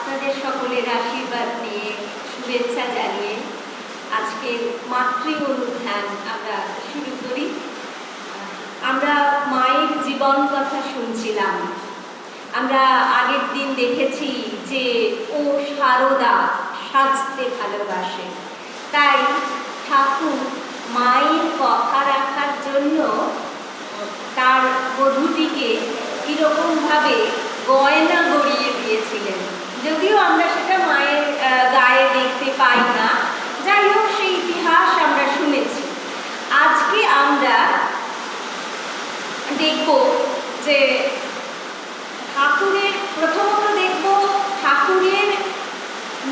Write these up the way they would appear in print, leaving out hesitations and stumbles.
আপনাদের সকলের আশীর্বাদ নিয়ে শুভেচ্ছা জানিয়ে আজকের মাতৃ অনুধ্যান আমরা শুরু করি। আমরা মায়ের জীবন কথা শুনছিলাম। আমরা আগের দিন দেখেছি যে ও সারদা সাজতে ভালোবাসে, তাই ঠাকুর মায়ের কথা রাখার জন্য তার বধূটিকে কীরকমভাবে গয়না গড়িয়ে দিয়েছিলেন। যদিও আমরা সেটা মায়ের গায়ে দেখতে পাই না, যাই হোক সেই ইতিহাস আমরা শুনেছি। আজকে আমরা দেখব যে ঠাকুরের প্রথমত দেখব ঠাকুরের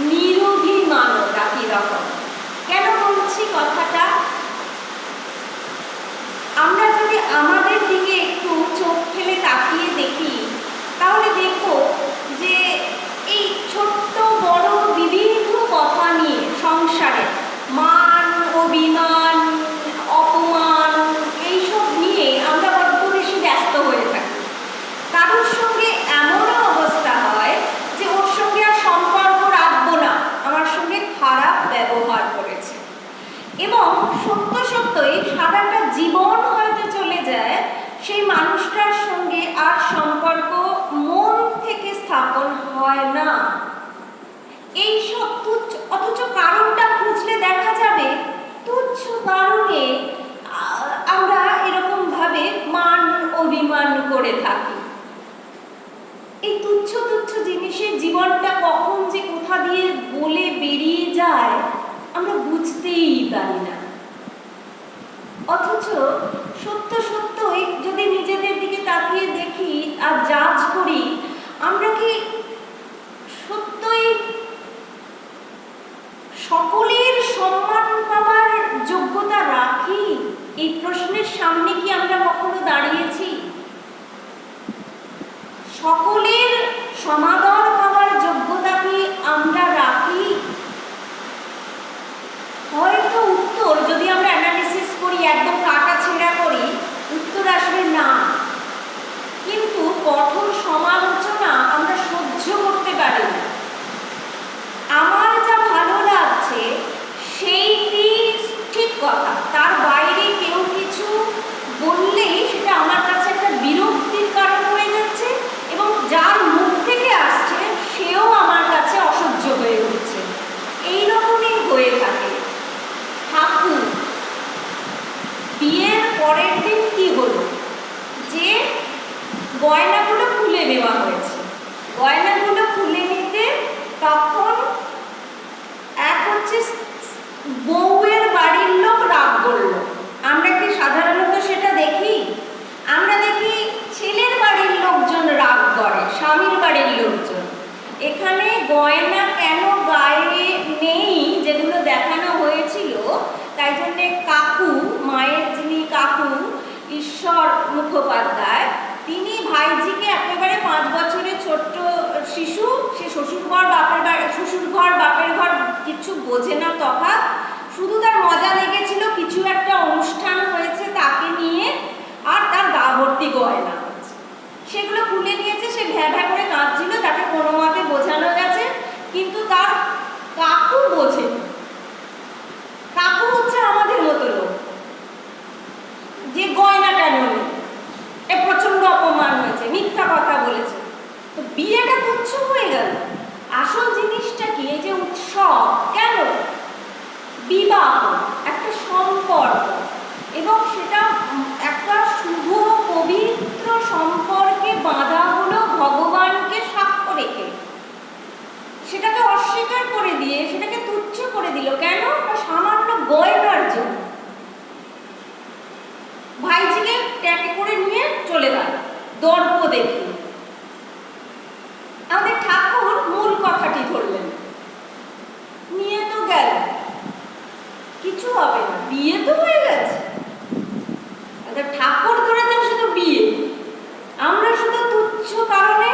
নিরভিমানতা কীরকম। কেন বলছি কথাটা? আমরা যদি আমাদের দিকে একটু চোখ ফেলে তাকিয়ে দেখি তাহলে দেখব যে এই ছোট্ট বড় বিবিধ কথা নিয়ে সংসারে মান অভিমান অপমান এইসব নিয়ে আমরা বড্ড বেশি ব্যস্ত হয়ে থাকি। কারোর সঙ্গে এমনও অবস্থা হয় যে ওর সঙ্গে আর সম্পর্ক রাখবো না, আমার সঙ্গে খারাপ ব্যবহার করেছে, এবং সত্য সত্যই সারাটা জীবন হয়তো চলে যায়, সেই মানুষটার সঙ্গে আর সম্পর্ক মন থেকে স্থাপন হয় না। এই সব তুচ্ছ, অথচ কারণটা খুঁজলে দেখা যাবে তুচ্ছ কারণে আমরা এরকম ভাবে মান অভিমান করে থাকি। এই তুচ্ছ তুচ্ছ জিনিসের জীবনটা কখন যে কোথা দিয়ে বলে বেরিয়ে যায় আমরা বুঝতেই পারি না। অথচ সত্য সত্যই যদি নিজেদের দিকে তাকিয়ে দেখি আর জাজ করি, আমরা কি সত্যই সকলের সম্মান পাওয়ার যোগ্যতা রাখি? এই প্রশ্নের সামনে কি আমরা কখনো দাঁড়িয়েছি? সকলের সমাদর পাওয়ার যোগ্যতা কি আমরা রাখি? হয়তো উত্তর, যদি আমরা অ্যানালিসিস করি, একদম কাটাছেঁড়া করি, উত্তর আসবে না। কিন্তু কঠোর সমালোচনা আমরা সহ্য করতে পারি না। আমার যা ভালো লাগছে সেইটি ঠিক কথা, তার বাইরে কেউ কিছু বললেই সেটা আমার কাছে একটা বিরক্তির কারণ হয়ে যাচ্ছে, এবং যার মুখ থেকে আসছে সেও আমার কাছে অসহ্য হয়ে উঠছে। এইরকমই হয়ে থাকে। ঠাকুর বিয়ের পরের দিন কি হলো, যে গয়নাগুলো খুলে নেওয়া হয়েছে। গয়নাগুলো খুলে নিতে তখন এক হচ্ছে বউয়ের বাড়ির লোক রাগ করলো। আমরা কি সাধারণত সেটা দেখি? আমরা দেখি ছেলের বাড়ির লোকজন রাগ করে, স্বামীর বাড়ির লোকজন। এখানে গয়না কেন গায়ে নেই যেগুলো দেখানো হয়েছিল, তাই জন্যে কাকু, মায়ের যিনি কাকু ঈশ্বর মুখোপাধ্যায়, তিনি ভাইজিকে একেবারে 5 বছরের ছোট্ট শিশু, সে শ্বশুরঘর বাপের ঘর কিছু বোঝে না তফাৎ, শুধু তার মজা লেগেছিল কিছু একটা অনুষ্ঠান হয়েছে তাকে নিয়ে, আর তার গা ভর্তি গয়না হয়েছে, সেগুলো খুলে নিয়েছে। সে ভ্যা ভ্যা করে কাঁদছিল, তাকে কোনো মতে বোঝানো গেছে, কিন্তু তার কাকু বোঝে। কাকু হচ্ছে আমাদের মতো লোক, যে গয়না কেন নেই, এ প্রচন্ড অপমান হয়েছে, মিথ্যা কথা বলেছে, তো বিয়েটা তুচ্ছ হয়ে গেল। আসল জিনিসটা কি? এই যে উৎসব কেন, বিবাহ একটা সম্পর্ক, এবং সেটা একটা শুভ পবিত্র সম্পর্কে বাঁধা হলো ভগবানকে সাক্ষ্য রেখে। সেটাকে অস্বীকার করে দিয়ে সেটাকে তুচ্ছ করে দিল কেন? সামান্য গয়নার জন্য। ভাইজিকে ট্যাকে করে নিয়ে চলে গেল দর্প দেখি। আমাদের ঠাকুর মূল কথাটি ধরলেন, নিয়ে তো গেল, কিছু হবে না, বিয়ে তো হয়ে গেছে। ঠাকুর ধরেছেন শুধু বিয়ে, আমরা শুধু তুচ্ছ কারণে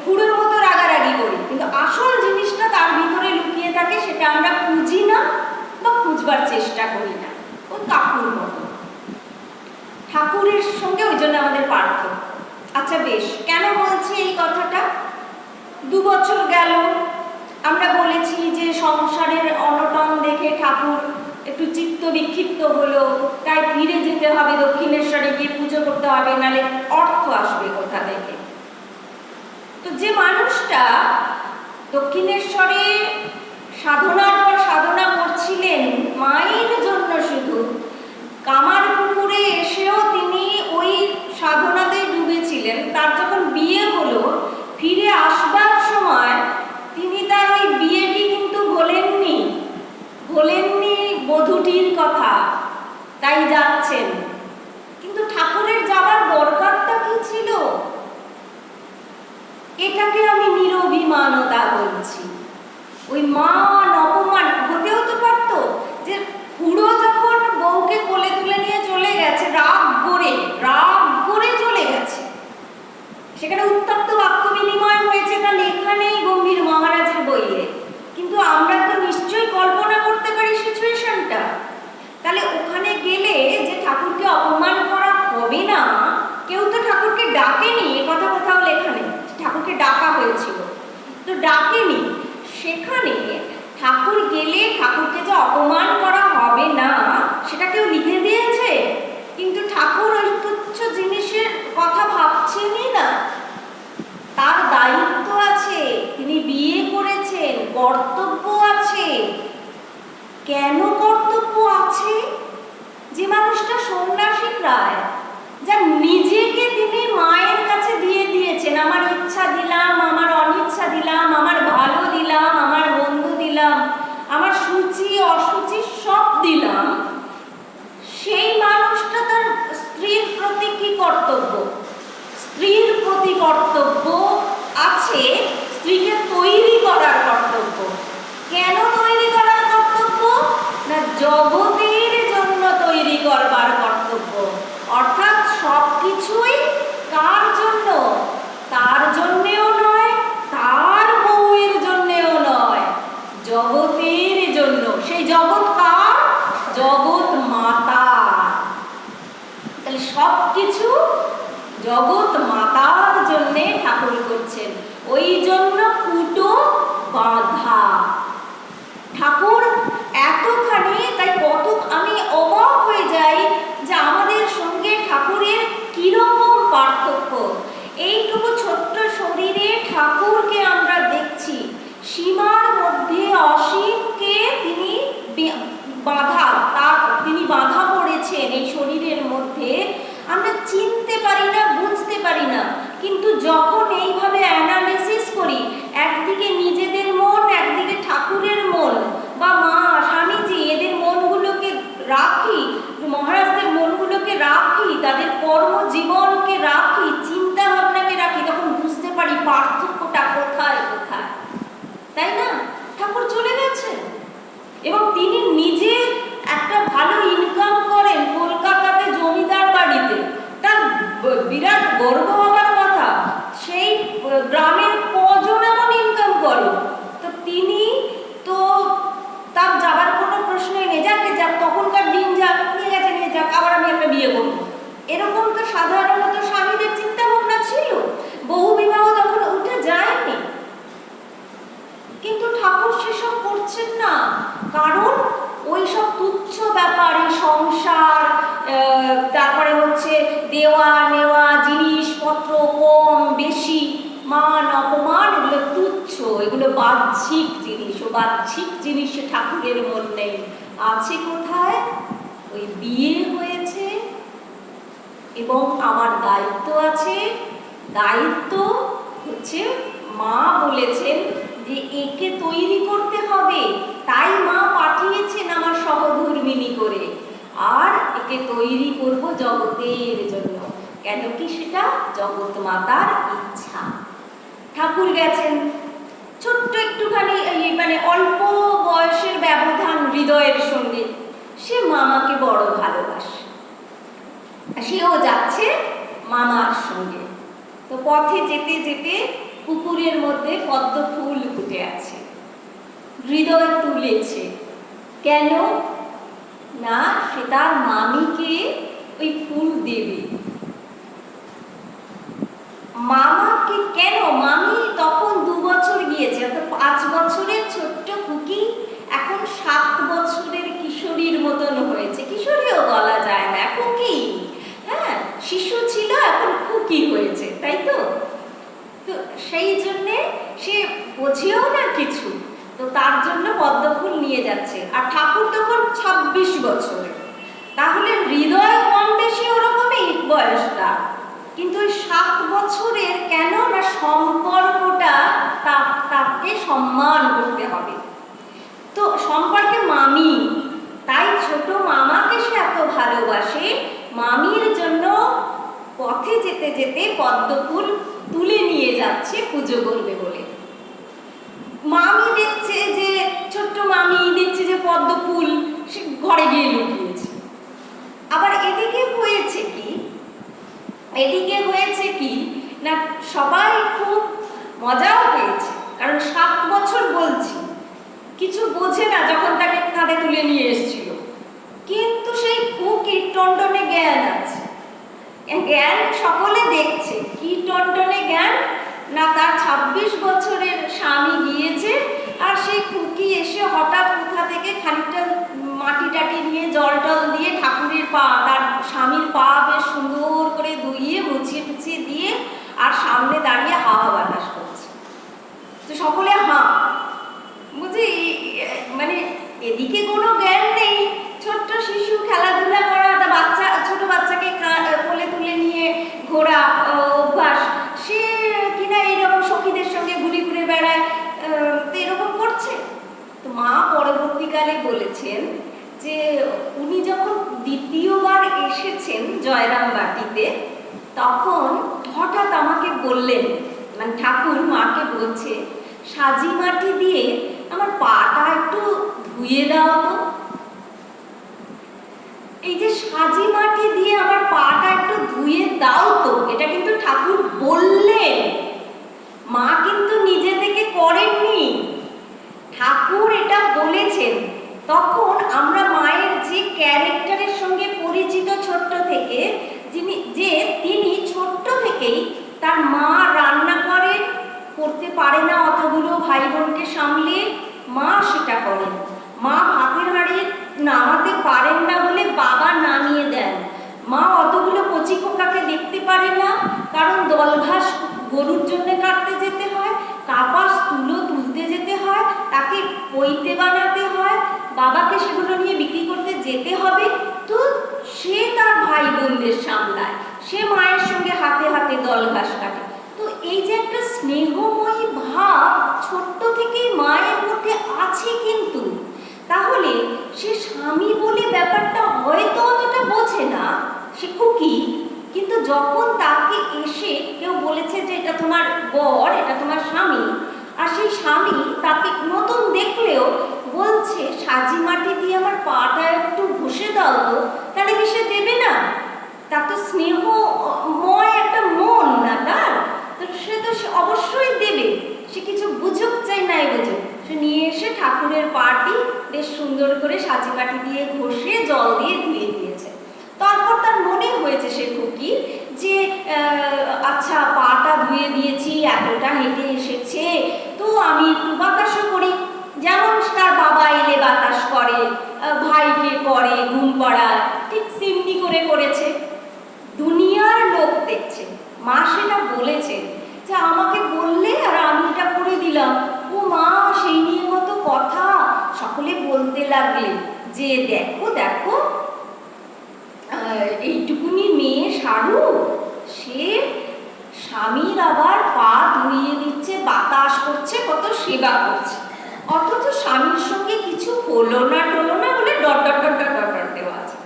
খুঁড়ের মতো রাগারাগি করি, কিন্তু আসল জিনিসটা তার ভিতরে লুকিয়ে থাকে, সেটা আমরা খুঁজি না বা খুঁজবার চেষ্টা করি না। ওই কাকুর মতো ঠাকুরের সঙ্গে ওই জন্য আমাদের পার্থক্য। আচ্ছা বেশ, কেন বলছি এই কথাটা? 2 বছর গেল, আমরা বলেছি যে সংসারের অনটন দেখে ঠাকুর একটু চিত্ত বিক্ষিপ্ত হলো, তাই ফিরে যেতে হবে দক্ষিণেশ্বরে, গিয়ে পুজো করতে হবে, নাহলে অর্থ আসবে কোথা থেকে। তো যে মানুষটা দক্ষিণেশ্বরে সাধনার পর সাধনা করছিলেন মায়ের জন্য, শুধু কামারপুকুরে এসেও তিনি ওই সাধনাতে ডুবেছিলেন, তার যখন বিয়ে হলো, ফিরে আসবার সময় তিনি তার ওই বিয়েটি কিন্তু ভোলেননি বধূটির কথা, তাই যাচ্ছেন। কিন্তু ঠাকুরের যাবার দরকারটা কি ছিল? এটাকে আমি নিরভিমানতা বলছি। ওই মান অপমান হতেও তো পারত, যে খুড়ো যখন বউকে কোলে তুলে নিয়ে চলে গেছে, রাগ করে চলে গেছে, সেখানে উত্তপ্ত বাক্য বিনিময় হয়েছে, তা লেখা নেই গম্ভীর মহারাজের বইয়ে, কিন্তু আমরা তো নিশ্চয়ই কল্পনা করতে পারি সিচুয়েশনটা। তাহলে ওখানে গেলে যে ঠাকুরকে অপমান করা হবে না, কেউ তো ঠাকুরকে ডাকেনি, এ কথা কোথাও লেখা নেই। ঠাকুরকে ডাকা হয়েছিল, তো ডাকেনি। সেখানে ঠাকুর গেলে ঠাকুরকে যে অপমান করা হবে না সেটা কেউ লিখে দিয়েছে? কিন্তু ঠাকুর ওই তুচ্ছ জিনিসের কথা ভাবছেনই না। তার দায়িত্ব আছে, তিনি বিয়ে করেছেন, কর্তব্য আছে। কেন কর্তব্য আছে? যে মানুষটা সন্ন্যাসী প্রায়, যা নিজেকে তিনি মায়ের কাছে দিয়ে দিয়েছেন, আমার ইচ্ছা দিলাম, আমার অনিচ্ছা দিলাম, আমার ভালো দিলাম, আমার মন্দ দিলাম, আমার সূচি অসুচি সব দিলাম, সেই মানুষটা তার স্ত্রীর প্রতি কি কর্তব্য? স্ত্রীর প্রতি কর্তব্য আছে, স্ত্রীকে তৈরি করার কর্তব্য। কেন তৈরি করার কর্তব্য? না, জগতের জন্য তৈরি করবার কর্তব্য। অর্থাৎ সব কিছুই কার জন্য? তার জন্যেও নয়, তার বউয়ের জন্যেও নয়, জগতের জন্য। সেই জগৎ কার? জগৎ মাতা। তাহলে সব কিছু জগৎ মাতার জন্যে ঠাকুর করছেন, ওই জন্য কুটো বাঁধা। ঠাকুর এতখানি, তাই কত আমি অবাক হয়ে যাই যে আমাদের সঙ্গে ঠাকুরের কিরকম পার্থক্য। এইটুকু ছোট্ট শরীরে ঠাকুরকে আমরা দেখছি, সীমার মধ্যে অসীমকে তিনি বাঁধা পড়েছেন এই শরীরের মধ্যে। আমরা চিনতে পারি না, বুঝতে পারি না, কিন্তু যখন এইভাবে অ্যানালিসিস করি, একদিকে নিজেদের মন, একদিকে ঠাকুরের মন বা মা স্বামীজি, এদের মনগুলোকে রাখি, মহারাজদের মনগুলোকে রাখি, তাদের কর্মজীবনকে রাখি, চিন্তা ভাবনাকে রাখি, তখন বুঝতে পারি পার্থক্যটা কোথায় কোথায়। তাই না? ঠাকুর চলে গেছেন এবং তিনি নিজে একটা ভালো ইনকাম করেন কলকাতাতে জমিদার বাড়িতে, তার বিরাট গর্ব হবার কথা। সেই গ্রামের কজন এমন ইনকাম করে, তো তিনি তো তার যাবার কোনো প্রশ্নই নেই, যাক তখনকার দিন যাক, নিয়ে গেছে নিয়ে যাক, আবার আমি একটা বিয়ে করবো, এরকম তো সাধারণত স্বামীদের চিন্তা ভাবনা ছিল। বহু বিবাহ তখন উঠে যায়নি, কিন্তু ঠাকুর সেসব করছেন না। কারণ ওই সব তুচ্ছ ব্যাপারে, সংসার, তারপরে হচ্ছে দেওয়া নেওয়া, জিনিসপত্র কম বেশি, মান অপমান, এগুলো তুচ্ছ, এগুলো বাহ্যিক জিনিস। ও বাহ্যিক জিনিসে ঠাকুরের মন নেই। আছে কোথায়? ওই বিয়ে হয়েছে এবং আমার দায়িত্ব আছে। দায়িত্ব হচ্ছে মা বলেছেন যে একে তৈরি করতে হবে, তাই মা পাঠিয়েছেন আমার সহধর্মিণী করে, আর একে তৈরি করব জগতের জন্য। কেন কি? সেটা জগৎ মাতার ইচ্ছা। ঠাকুর গেছেন, ছোট্ট একটুখানি মানে অল্প বয়সের ব্যবধান হৃদয়ের সঙ্গে, সে মামাকে বড় ভালোবাসে, সেও যাচ্ছে মামার সঙ্গে। তো পথে যেতে যেতে পুকুরের মধ্যে পদ্ম ফুল ফুটে আছে, হৃদয় তুলেছে। কেন না? সে তার মামিকে ওই ফুল দেবে। মামাকে কেন? মামি তখন 2 জন্য পদ্মফুল নিয়ে যাচ্ছে। আর ঠাকুর তখন 26 বছরের, তাহলে হৃদয় কম বেশি ওরকমই বয়সটা, কিন্তু ওই 7 বছরের কেন না সম্পর্কটা তাকে সম্মান করতে হবে। তো সম্পর্কে মামি, তাই ছোট মামাকে সে এত ভালোবাসে, মামির জন্য পথে যেতে যেতে পদ্মফুল তুলে নিয়ে যাচ্ছে পুজো করবে বলে। মামি দেখছে যে ছোট্ট মামি দেখছে যে পদ্মফুল, সে ঘরে গিয়ে লুকিয়েছে। আবার এদিকে হয়েছে কি না সবাই খুব মজাও পেয়েছে, কারণ 7 বছর বলছি, কিছু বোঝে না যখন তাকে কাঁধে তুলে নিয়ে এসেছিল, কিন্তু সেই খুব কীটটন্ডনে জ্ঞান আছে। জ্ঞান সকলে দেখছে, কি টনটনে জ্ঞান না তার 26 বছরের স্বামী গিয়েছে, আর সেই খুকি এসে হঠাৎ কোথা থেকে খানিকটা মাটি টাটি নিয়ে জল টল দিয়ে ঠাকুরের পা, তার স্বামীর পা বেশ সুন্দর করে ধুইয়ে মুছিয়ে টুছিয়ে দিয়ে আর সামনে দাঁড়িয়ে হাওয়া বাতাস করছে। তো সকলে বুঝি মানে এদিকে কোনো জ্ঞান নেই, ছোট্ট শিশু খেলাধুলা করা, ছোট বাচ্চাকে কোলে তুলে নিয়ে ঘোরা অভ্যাস, সে কিনা এইরকম সখীদের সঙ্গে ঘুরে ঘুরে বেড়ায়, তো এরকম করছে। তো মা পরবর্তীকালে বলেছেন যে উনি যখন দ্বিতীয়বার এসেছেন জয়রামবাটিতে, তখন হঠাৎ আমাকে বললেন, মানে ঠাকুর মাকে বলছে, সাজি মাটি দিয়ে আমার পাটা একটু ধুয়ে দাও তো। এই যে সাজি মাটি দিয়ে আমার পাটা একটু ধুয়ে দাও তো, এটা কিন্তু ঠাকুর বললেন, মা কিন্তু নিজে থেকে করেননি, ঠাকুর এটা বলেছেন। তখন আমরা মায়ের যে ক্যারেক্টারের সঙ্গে পরিচিত ছোট্ট থেকে, তিনি ছোট্ট থেকেই তার মা রান্না করতে পারে না অতগুলো ভাই বোনকে সামলে, মা সেটা করেন। মা ভাতের হাঁড়ি নামাতে পারেন না বলে বাবা নামিয়ে দেন। মা অতগুলো কচি খোকাকে দেখতে পারে না, কারণ দলঘাস গরুর জন্য কাটতে যেতে হয়, কাপাস তুলো তুলতে যেতে হয়, তাকে পইতে বানাতে হয়, বাবাকে সেগুলো নিয়ে বিক্রি করতে যেতে হবে। তো সে তার ভাই বোনদের সামলায়, সে মায়ের সঙ্গে হাতে হাতে দলঘাস কাটে। তো এই যে একটা স্নেহময়ী ভাব ছোট্ট থেকেই মায়ের মধ্যে আছে, কিন্তু তাহলে সে স্বামী বলে ব্যাপারটা হয়তো অতটা বোঝে না, সে খুকি, কিন্তু যখন তাকে এসে কেউ বলেছে যে এটা তোমার বর, এটা তোমার স্বামী, আর সেই স্বামী তাকে নতুন দেখলেও বলছে সাজি মাটি দিয়ে আমার পাটা একটু ঘষে দাও তো, তাহলে কি সে দেবে না? তার তো স্নেহময় একটা মন না তার, তো সে অবশ্যই দেবে। সে কিছু বুঝুক চাই নাই বুঝুক, সে নিয়ে এসে ঠাকুরের পাটি বেশ সুন্দর করে সাজি মাটি দিয়ে ঘষে জল দিয়ে ধুয়ে দিয়েছে। তারপর তার মনে হয়েছে সে খুকি যে আচ্ছা পাটা ধুয়ে দিয়েছি, এতটা হেঁটে এসেছে, তো আমি একটু বাতাসও করি, যেমন তার বাবা এলে বাতাস করে, ভাইকে করে, ঘুম পাড়ায়, ঠিক তেমনি করে করেছে। দুনিয়ার লোক দেখছে, মা সেটা বলেছে যে আমাকে বললে আর আমি এটা করে দিলাম, ও মা সেই নিয়ে কত কথা, সকলে বলতে লাগলে যে দেখো দেখো এইটুকুনি মেয়ে সারু, সে স্বামীর আবার পা ধুইয়ে দিচ্ছে, বাতাস করছে, কত সেবা করছে, অথচ স্বামীর সঙ্গে কিছু হলো না বলে dot dot dot dot dot dot দেওয়া আছে।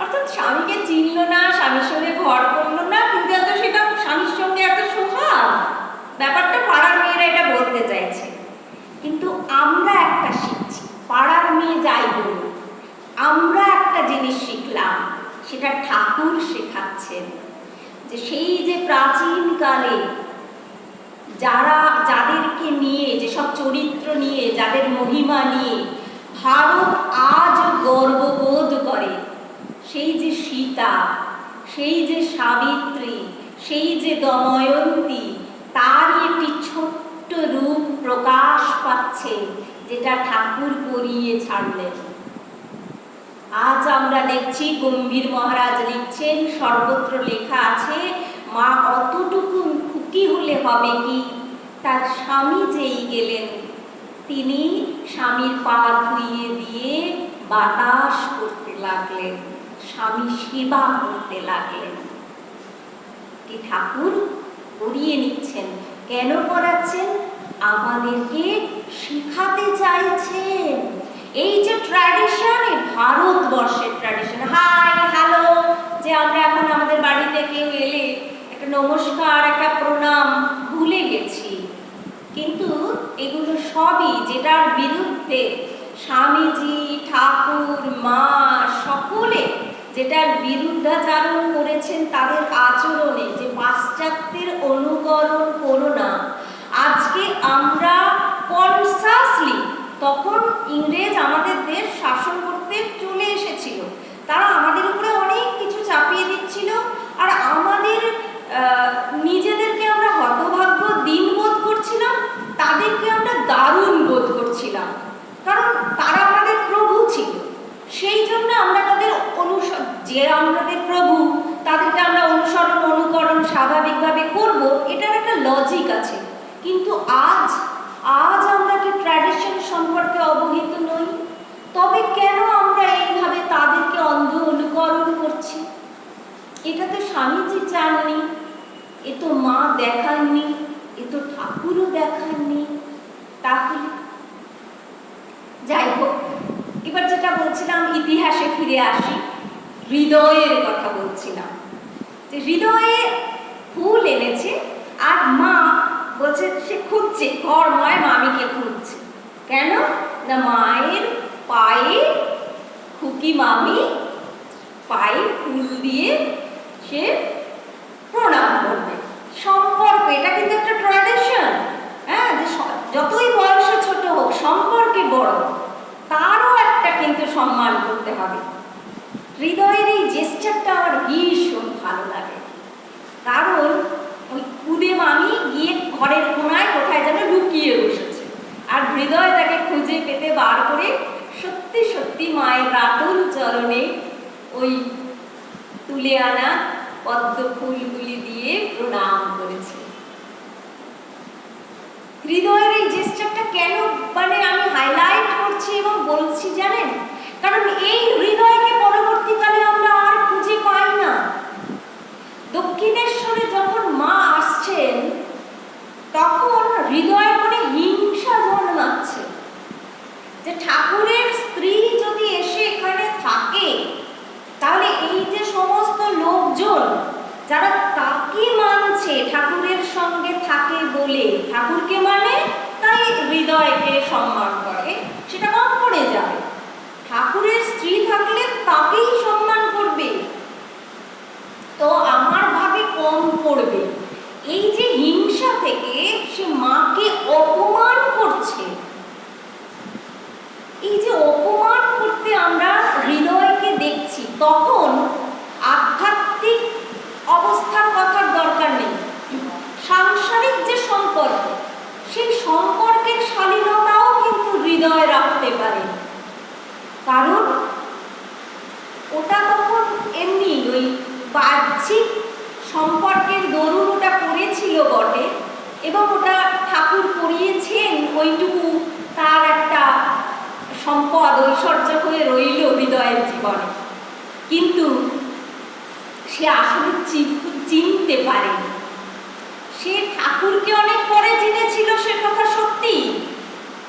অর্থাৎ স্বামীকে চিনল না, স্বামীর সঙ্গে ঘর করলো না, কিন্তু এত সেটা স্বামীর সঙ্গে এত সোহাগ, ব্যাপারটা পাড়ার মেয়েরা এটা বলতে চাইছে। কিন্তু আমরা একটা শিখছি, পাড়ার মেয়ে যাই বলুন, আমরা একটা জিনিস শিখলাম, সেটা ঠাকুর শেখাচ্ছেন, যে সেই যে প্রাচীনকালে যাদেরকে নিয়ে, যেসব চরিত্র নিয়ে, যাদের মহিমা নিয়ে ভারত আজ গর্ববোধ করে, সেই যে সীতা, সেই যে সাবিত্রী, সেই যে দময়ন্তী, তারই একটি ছোট্ট রূপ প্রকাশ পাচ্ছে, যেটা ঠাকুর করিয়ে ছাড়লেন। আজ আমরা দেখছি গম্ভীর মহারাজ লিখছেন, সর্বত্র লেখা আছে, মা অতটুকু খুকি হলে হবে কি, তার স্বামী যেই গেলেন তিনি স্বামীর পা ধুইয়ে দিয়ে বাতাস করতে লাগলেন, স্বামী সেবা করতে লাগলেন। কি ঠাকুর করিয়ে নিচ্ছেন। কেন করাচ্ছেন? আমাদেরকে শেখাতে চাইছেন। এই যে ট্র্যাডিশন, এই ভারতবর্ষের ট্র্যাডিশন, হাই হ্যালো, যে আমরা এখন আমাদের বাড়িতে কেউ এলে একটা নমস্কার, একটা প্রণাম ভুলে গেছি। কিন্তু এগুলো সবই যেটার বিরুদ্ধে স্বামীজি, ঠাকুর, মা সকলে যেটার বিরুদ্ধাচারণ করেছেন তাদের আচরণে, যে পাশ্চাত্যের অনুকরণ করো না। আজকে আমরা কনসাসলি, তখন ইংরেজ আমাদের দেশ শাসন করতে চলে এসেছিল, তারা আমাদের উপরে অনেক কিছু চাপিয়ে দিচ্ছিল, আর আমাদের নিজেদেরকে আমরা হতভাগ্য দিন বোধ করছিলাম, তাদেরকে আমরা দারুণ বোধ করছিলাম, কারণ তারা আমাদের প্রভু ছিল। সেই জন্য আমরা তাদের যে আমাদের প্রভু, তাদেরকে আমরা অনুসরণ অনুকরণ স্বাভাবিকভাবে করব, এটার একটা লজিক আছে। কিন্তু আজ আমরা কি ট্র্যাডিশন সম্পর্কে অবহিত নই? তবে কেন আমরা এইভাবে তাদেরকে অন্ধ অনুকরণ করছি? এটা তো স্বামীজি চাননি, এ তো মা দেখাননি, এ তো ঠাকুরও দেখাননি। তাহলে যাই হোক, এবার যেটা বলছিলাম, ইতিহাসে ফিরে আসি, হৃদয়ের কথা বলছিলাম। যে হৃদয়ে ফুল এনেছে, আর মা বলছে সে খুঁজছে, ঘরময় মামিকে খুঁজছে। কেন না, মায়ের পায়ে খুকি মামি পায়ে ফুল দিয়ে সে প্রণাম করবে। সম্পর্ক, এটা কিন্তু একটা ট্র্যাডিশন, হ্যাঁ, যে যতই বয়সে ছোট হোক, সম্পর্কে বড়, তারও একটা কিন্তু সম্মান করতে হবে। হৃদয়ের এই জেস্টারটা আমার ভীষণ ভালো লাগে, কারণ ওই কুদে মামি গিয়ে ঘরের কোনায় কোথায় যেন লুকিয়ে বসেছে, আর হৃদয় তাকে খুঁজে পেতে বার করে সত্যি সত্যি মায়ের রাতুল চরণে ওই তুলে আনা পদ্ম ফুলগুলি দিয়ে প্রণাম করেছে। হৃদয়ের এই জেস্টারটা কেন আমি হাইলাইট করছি এবং বলছি জানেন? কারণ এই হৃদয়কে পরবর্তীকালে আমরা আর খুঁজে পাই না। দক্ষিণেশ্বরে যখন মা আসছেন, তখন হৃদয়ের মনে হিংসা জন্মাচ্ছে, যে ঠাকুরের স্ত্রী যদি এসে এখানে থাকে, তাহলে এই যে সমস্ত লোকজন যারা তাকে মানছে, ঠাকুরের সঙ্গে থাকে বলে, ঠাকুরকে মানে তাই হৃদয়কে সম্মান করে, সেটা কম পড়ে যাবে। ঠাকুরের স্ত্রী থাকলে তাকেই সম্মান করবে, তো আমার ভাগে কম পড়বে। এই যে হিংসা থেকে সে মাকে অপমান করছে, এই যে অপমান করতে আমরা হৃদয়কে দেখছি, তখন আধ্যাত্মিক অবস্থার কথার দরকার নেই। সাংসারিক যে সম্পর্ক, সেই সম্পর্কের শালীনতাও কিন্তু হৃদয় রাখতে পারে, কারণ ওটা তখন এমনি ওই বাহ্যিক সম্পর্কের দরুন ওটা করেছিল বটে, এবং ওটা ঠাকুর করিয়েছেন, ওইটুকু তার একটা সম্পদ, ঐশ্বর্য হয়ে রইল হৃদয়ের জীবনে। কিন্তু সে আসলে চিনতে পারেনি। সে ঠাকুরকে অনেক পরে চিনেছিল, সে কথা সত্যি,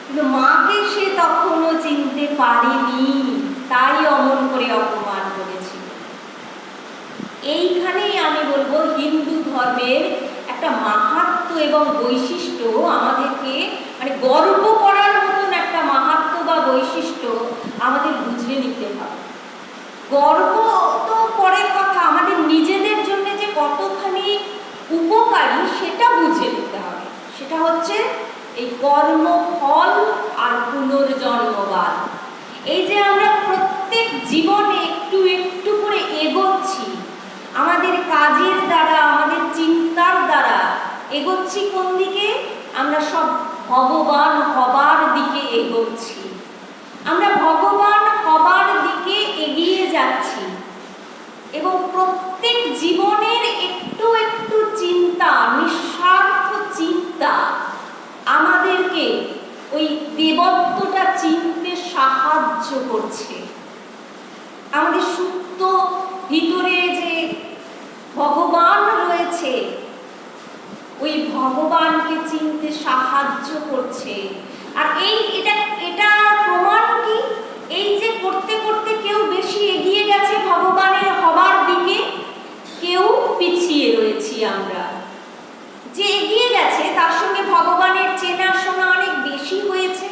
কিন্তু মাকে সে তখনও চিনতে পারেনি, তাই অমন করে অপমান করেছিল। এইখানেই আমি বলবো, হিন্দু ধর্মের একটা মাহাত্ম্য এবং বৈশিষ্ট্য আমাদেরকে গর্ব করার মতন একটা মাহাত্ম্য বা বৈশিষ্ট্য আমাদের বুঝে নিতে হবে। গর্ব তো পরের কথা, আমাদের নিজেদের জন্য যে কতখানি উপকারী সেটা বুঝে নিতে হবে। সেটা হচ্ছে এই কর্মফল আর পুনর্জন্মবাদ। এই যে আমরা প্রত্যেক জীবনে একটু একটু করে এগোচ্ছি, আমাদের কাজের দ্বারা, আমাদের চিন্তার দ্বারা এগোচ্ছি কোন দিকে? আমরা সব ভগবান হবার দিকে এগোচ্ছি, আমরা ভগবান হবার দিকে এগিয়ে যাচ্ছি। এবং প্রত্যেক জীবনের একটু একটু চিন্তা, নিঃস্বার্থ চিন্তা আমাদেরকে ওই দেব চিনতে সাহায্য করছে। আমাদের সুপ্ত ভিতরে যে ভগবান রয়েছে, ওই ভগবানকে চিনতে সাহায্য করছে। আর এটা প্রমাণ কি? এই যে করতে করতে কেউ বেশি এগিয়ে গেছে ভগবানের হবার দিকে, কেউ পিছিয়ে রয়েছি আমরা। যে এগিয়ে গেছে তার সঙ্গে ভগবানের চেনা শোনা অনেক বেশি হয়েছে।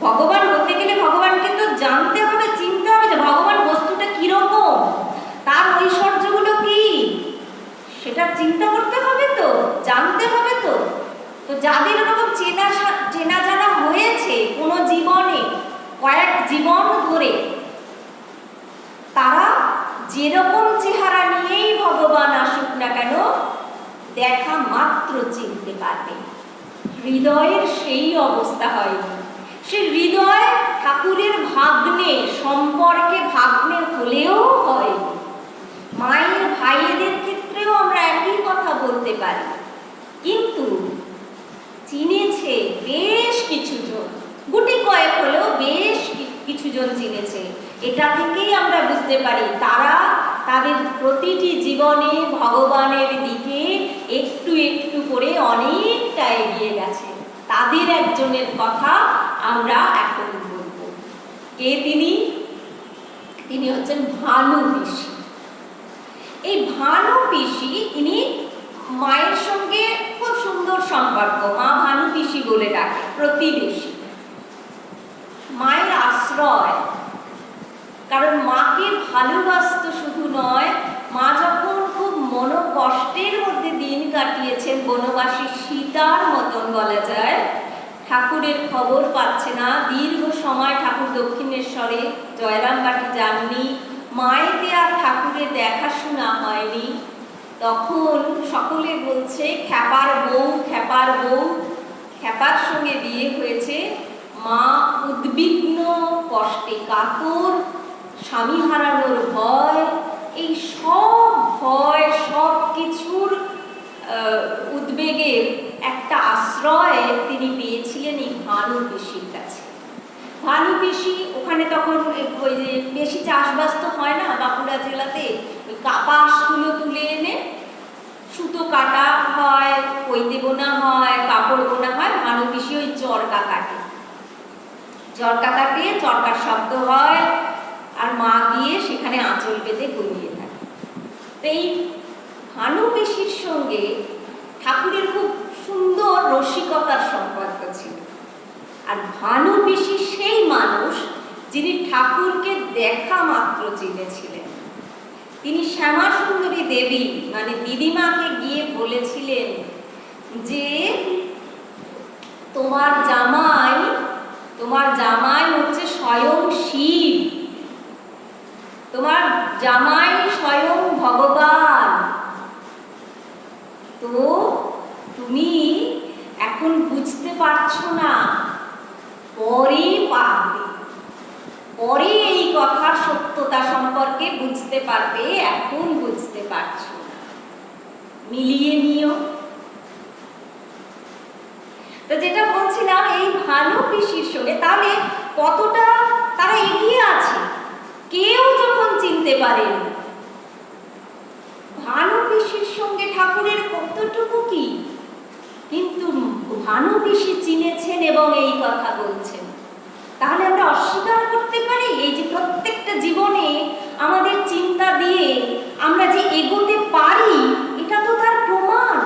ভগবান হতে গেলে ভগবানকে তো জানতে হবে, চিনতে হবে যে ভগবান বস্তুটা কিরকম, তার ঐশ্বর্যগুলো কি, সেটা চিন্তা করতে হবে, তো জানতে হবে। তো যাদের এরকম চেনা জানা হয়েছে কোনো জীবনে, কয়েক জীবন ধরে, তারা যেরকম চেহারা নিয়েই ভগবান আসুক না কেন, দেখা মাত্র চিনতে পারবে। হৃদয়ের সেই অবস্থা হয়নি। সে হৃদয় ঠাকুরের ভাগ্নে, সম্পর্কে ভাগ্নে হলেও হয়নি। মায়ের ভাইয়েদের ক্ষেত্রেও আমরা একই কথা বলতে পারি। কিন্তু চিনেছে বেশ কিছুজন, গুটি কয়েক হলেও বেশ কিছুজন চিনেছে। এটা থেকেই আমরা বুঝতে পারি তারা তাদের প্রতিটি জীবনে ভগবানের দিকে একটু একটু করে অনেকটা এগিয়ে গেছে। তাদের একজনের কথা আমরা এখন বলব। কে তিনি? তিনি হচ্ছেন ভানু পিসি। এই ভানু পিসি ইনি মায়ের সঙ্গে খুব সুন্দর সম্পর্ক, মা ভানু পিসি বলে ডাকে, প্রতিবেশী, মায়ের আশ্রয়। কারণ মাকে ভালোবাসতো শুধু নয়, মা যখন খুব মনোকষ্টের মধ্যে দিন কাটিয়েছেন, বনবাসী সীতার মতন বলা যায়, ঠাকুরের খবর পাচ্ছে না, দীর্ঘ সময় ঠাকুর দক্ষিণেশ্বরে জয়রামবাটি যাননি, মায়েতে আর ঠাকুরের দেখাশোনা হয়নি, তখন সকলে বলছে খ্যাপার বউ, খ্যাপার বউ। খ্যাপার সঙ্গে বিয়ে হয়েছে, মা উদ্বিগ্ন, কষ্টে কাতর, স্বামী হারানোর ভয়, এই সব ভয়, সব কিছুর উদ্বেগের একটা আশ্রয় তিনি পেয়েছিলেন এই ভানু পিসির কাছে। ভানু পিসি ওখানে তখন ওই যে বেশি চাষবাস তো হয় না বাঁকুড়া জেলাতে, ওই কাপাস তুলে এনে সুতো কাটা হয়, পৈতে বোনা হয়, কাপড় বোনা হয়। ভানু পিসি ওই চরকা কাটে, চরকার শব্দ হয়, আর মা গিয়ে সেখানে আঁচল বেঁধে ঘুমিয়ে থাকে। তো এই ভানু পিসির সঙ্গে ঠাকুরের খুব সুন্দর রসিকতার সম্পর্ক ছিল। আর ভানু পিসি সেই মানুষ যিনি ঠাকুরকে দেখা মাত্র চিনেছিলেন। তিনি শ্যামা সুন্দরী দেবী মানে দিদিমাকে গিয়ে বলেছিলেন যে তোমার জামাই হচ্ছে স্বয়ং শিব, তোমার জামাই স্বয়ং ভগবান, তো তুমি এখন বুঝতে পারছো না, পরে পারবে, পরে এই কথার সত্যতা সম্পর্কে বুঝতে পারবে, এখন বুঝতে পারছো না, মিলিয়ে নিও। তো যেটা বলছিলাম, এই ভানু পিসির সঙ্গে তাহলে কতটা তারা এগিয়ে আছে, কেউ যখন চিনতে পারেন ভানু পিসির সঙ্গে ঠাকুরের কতটুকু কি, কিন্তু ভানু পিসি চিনেছেন এবং এই কথা বলছেন। তাহলে আমরা অস্বীকার করতে পারি এই যে প্রত্যেকটা জীবনে আমাদের চিন্তা দিয়ে আমরা যে এগোতে পারি, এটা তো তার প্রমাণ।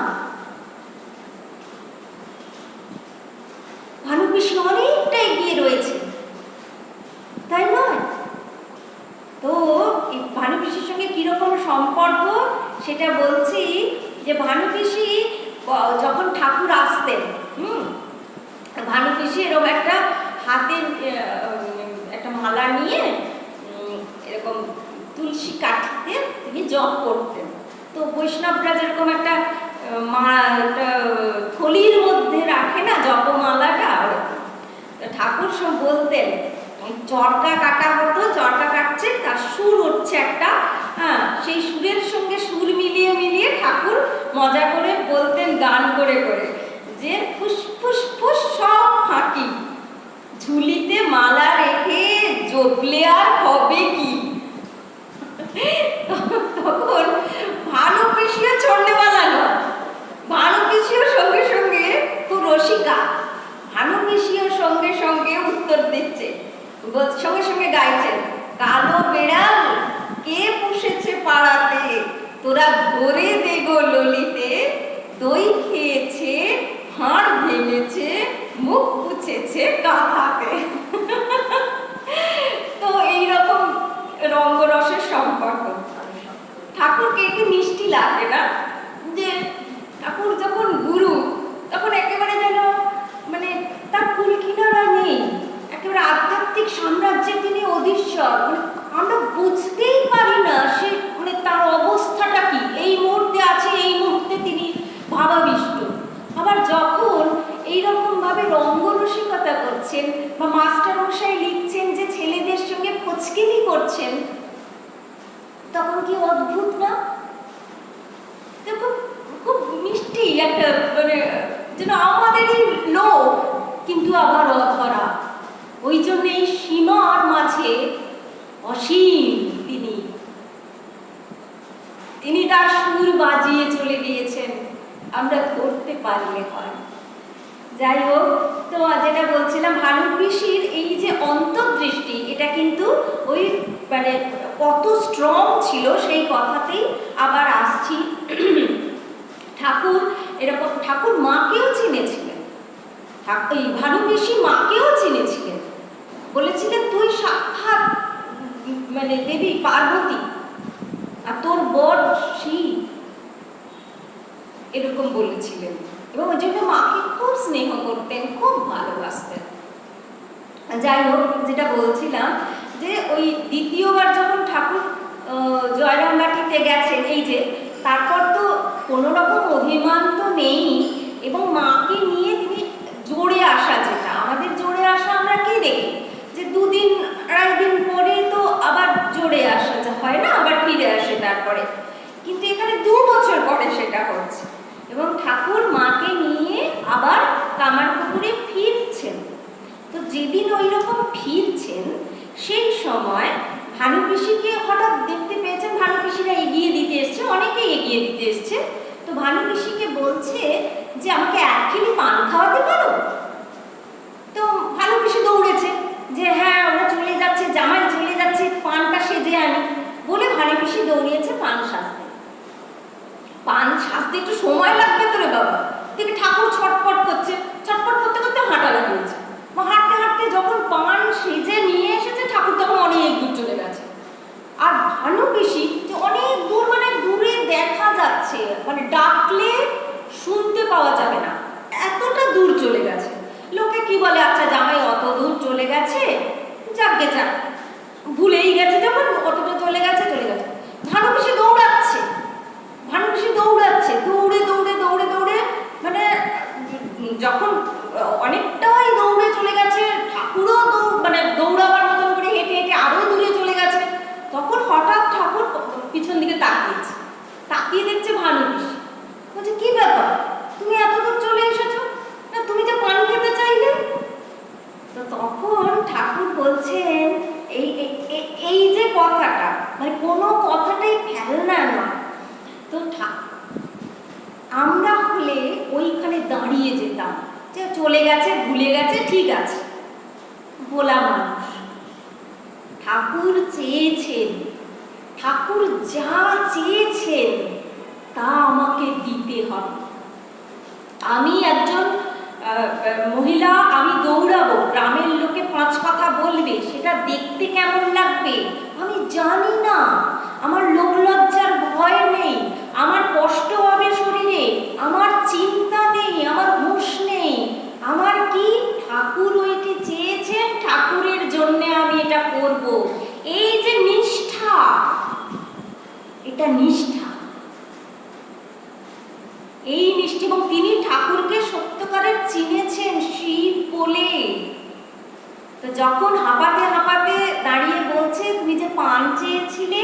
ভানু পিসি অনেকটা এগিয়ে রয়েছে, তাই নয়? তো এই ভানু পিসির সঙ্গে কিরকম সম্পর্ক সেটা বলছি, যে ভানু পিসি যখন ঠাকুর আসতেন, ভানু পিসি এরকম একটা হাতে একটা মালা নিয়ে এরকম তুলসী কাঠিতে তিনি জপ করতেন। তো বৈষ্ণবরা যেরকম একটা থলির মধ্যে রাখে না জপমালাটা, ঠাকুর সব বলতেন চরকা কাটা হতো, চরকা কাটছে, তার সুর হচ্ছে একটা, সেই সুরের সঙ্গে সুর মিলিয়ে মিলিয়ে ঠাকুর মজা করে বলতেন গান করে করে, যে ফুস ফুস ফুস সব ফাঁকি, ঝুলিতে মালা রেখে জপলে আর হবে কি। তখন ভানু পিসিও ছন্দেওয়ালা নয়, ভানু পিসিও সঙ্গে সঙ্গে খুব রসিকা, ভানু পিসিও সঙ্গে সঙ্গে উত্তর দিচ্ছে, সঙ্গে সঙ্গে গাইছেন, কালো বেড়াল কে পুষেছে পাড়াতে, তোরা ধরে দে গো ললিতে, দই খেয়েছে, হাড় ভেঙেছে, মুখ পুছেছে কাঁথাতে। তো এইরকম রঙ্গরসের সম্পর্ক। ঠাকুরকে কি মিষ্টি লাগে না, যে ঠাকুর যখন গুরু তখন একেবারে যেন মানে তার কুল কিনারা নেই, একেবারে আধ্যাত্মিক সাম্রাজ্যের তিনি অধীশ্বর, মানে আমরা বুঝতেই পারি না সে মানে তার অবস্থাটা কি, এই মুহূর্তে আছে, এই মুহূর্তে তিনি ভাবাবিষ্ট। আবার যখন এইরকম ভাবে রঙ্গরসিকতা করছেন বা মাস্টার মশাই লিখছেন যে ছেলেদের সঙ্গে ফচকেনি করছেন, তখন কি অদ্ভুত না? খুব খুব মিষ্টি একটা, মানে যেন আমাদেরই লোক কিন্তু আবার অধরা। ওই জন্য এই সীমার মাঝে অসীম তিনি তার সুর বাজিয়ে চলে গিয়েছেন, আমরা ধরতে পারলে হয়। যাই হোক, তো যেটা বলছিলাম, ভানু পিসির এই যে অন্তর্দৃষ্টি, এটা কিন্তু ওই মানে কত স্ট্রং ছিল সেই কথাতেই আবার আসছি। ঠাকুর এরকম, ঠাকুর মাকেও চিনেছিলেন, এই ভানু পিসি মাকেও চিনেছিলেন, বলেছিলেন তুই সাক্ষাৎ মানে দেবী পার্বতী আর তোর বর শিব, এরকম বলেছিলেন। এবং ওই জন্য মাকে খুব স্নেহ করতেন, খুব ভালোবাসতেন। যাই হোক, যেটা বলছিলাম যে ওই দ্বিতীয়বার যখন ঠাকুর জয়রামবাটিতে গেছেন, এই যে তারপর তো কোনো রকম অভিমান তো নেই, এবং মাকে নিয়ে তিনি জোরে আসা, যেটা আমাদের জোরে আসা আমরা কি দেখি যে 2 দিন 2.5 দিন পরে তো আবার জোরে আসা হয় না, আবার ফিরে আসে তারপরে, কিন্তু এখানে 2 বছর পরে সেটা হচ্ছে। এবং ঠাকুর মাকে নিয়ে আবার কামারপুকুরে ফিরছেন। তো যেদিন ওই রকম ফিরছেন সেই সময় ভানু পিসিকে হঠাৎ দেখতে পেয়েছেন, ভানু পিসিরা এগিয়ে দিতে এসছে, অনেকেই এগিয়ে দিতে এসছে। তো ভানু পিসিকে বলছে যে আমাকে 1 কিলো পান খাওয়াতে পারো? তো ভানু পিসি দৌড়েছে যে হ্যাঁ ওরা চলে যাচ্ছে, জামাই চলে যাচ্ছে, পানটা সেজে আনি বলে ভানু পিসি দৌড়িয়েছে পান সাজতে। পান সাজতে একটু সময় লাগবে তো রে বাবা, দেখে ঠাকুর ছটপট করছে, ছটপট করতে করতে হাঁটা লাগিয়েছে। হাঁটতে হাঁটতে যখন পান সেজে নিয়ে এসেছে, ঠাকুর তখন অনেক দূর চলে গেছে। আর ভানু পিসি যে অনেক দূর, মানে দূরে দেখা যাচ্ছে, মানে ডাকলে শুনতে পাওয়া যাবে না, এতটা দূর চলে গেছে। লোকে কি বলে, আচ্ছা জামাই অত দূর চলে গেছে, যাকে যাক, ভুলেই গেছে যখন অতটা চলে গেছে চলে গেছে। ভানু পিসি দৌড়াচ্ছে, ভানু পিসি দৌড়াচ্ছে, দৌড়ে দৌড়ে দৌড়ে দৌড়ে মানে যখন অনেকটাই দৌড়ে চলে গেছে, ঠাকুরও মানে দৌড়াবার মতন করে হেঁটে হেঁটে আরো দূরে চলে গেছে, তখন হঠাৎ ঠাকুর পিছন দিকে তাকিয়েছে, তাকিয়ে দেখছে ভানু পিসি। বলছে কি ব্যাপার, তুমি এত দূর চলে এসেছো, না তুমি যে পান খেতে চাইলে? তো তখন ঠাকুর বলছেন এই যে কথাটা, মানে কোনো কথাটাই ফেলনা নয়। তো আমরা হলে ওইখানে দাঁড়িয়ে যেতাম, যে চলে গেছে, ভুলে গেছে, ঠিক আছে, বলা মানুষ। ঠাকুর চেয়েছেন, ঠাকুর যা চেয়েছেন তা আমাকে দিতে হবে। আমি একজন মহিলা, আমি দৌড়াবো, গ্রামের লোকে 5 কথা বলবে, সেটা দেখতে কেমন লাগবে আমি জানি না, আমার লোক লজ্জার ভয় নেই, আমার কষ্ট হবে শরীরে, আমার চিন্তা নেই, আমার হুঁশ নেই, আমার কি ঠাকুর ওইটি চেয়েছেন, ঠাকুরের জন্য আমি এটা করব। এই যে নিষ্ঠা, এটা নিষ্ঠা, এই নিষ্ঠা। এবং তিনি ঠাকুরকে সত্যকারের চিনেছেন শিব বলে। তো যখন হাঁপাতে হাঁপাতে দাঁড়িয়ে বলছে তুমি যে পান চেয়েছিলে,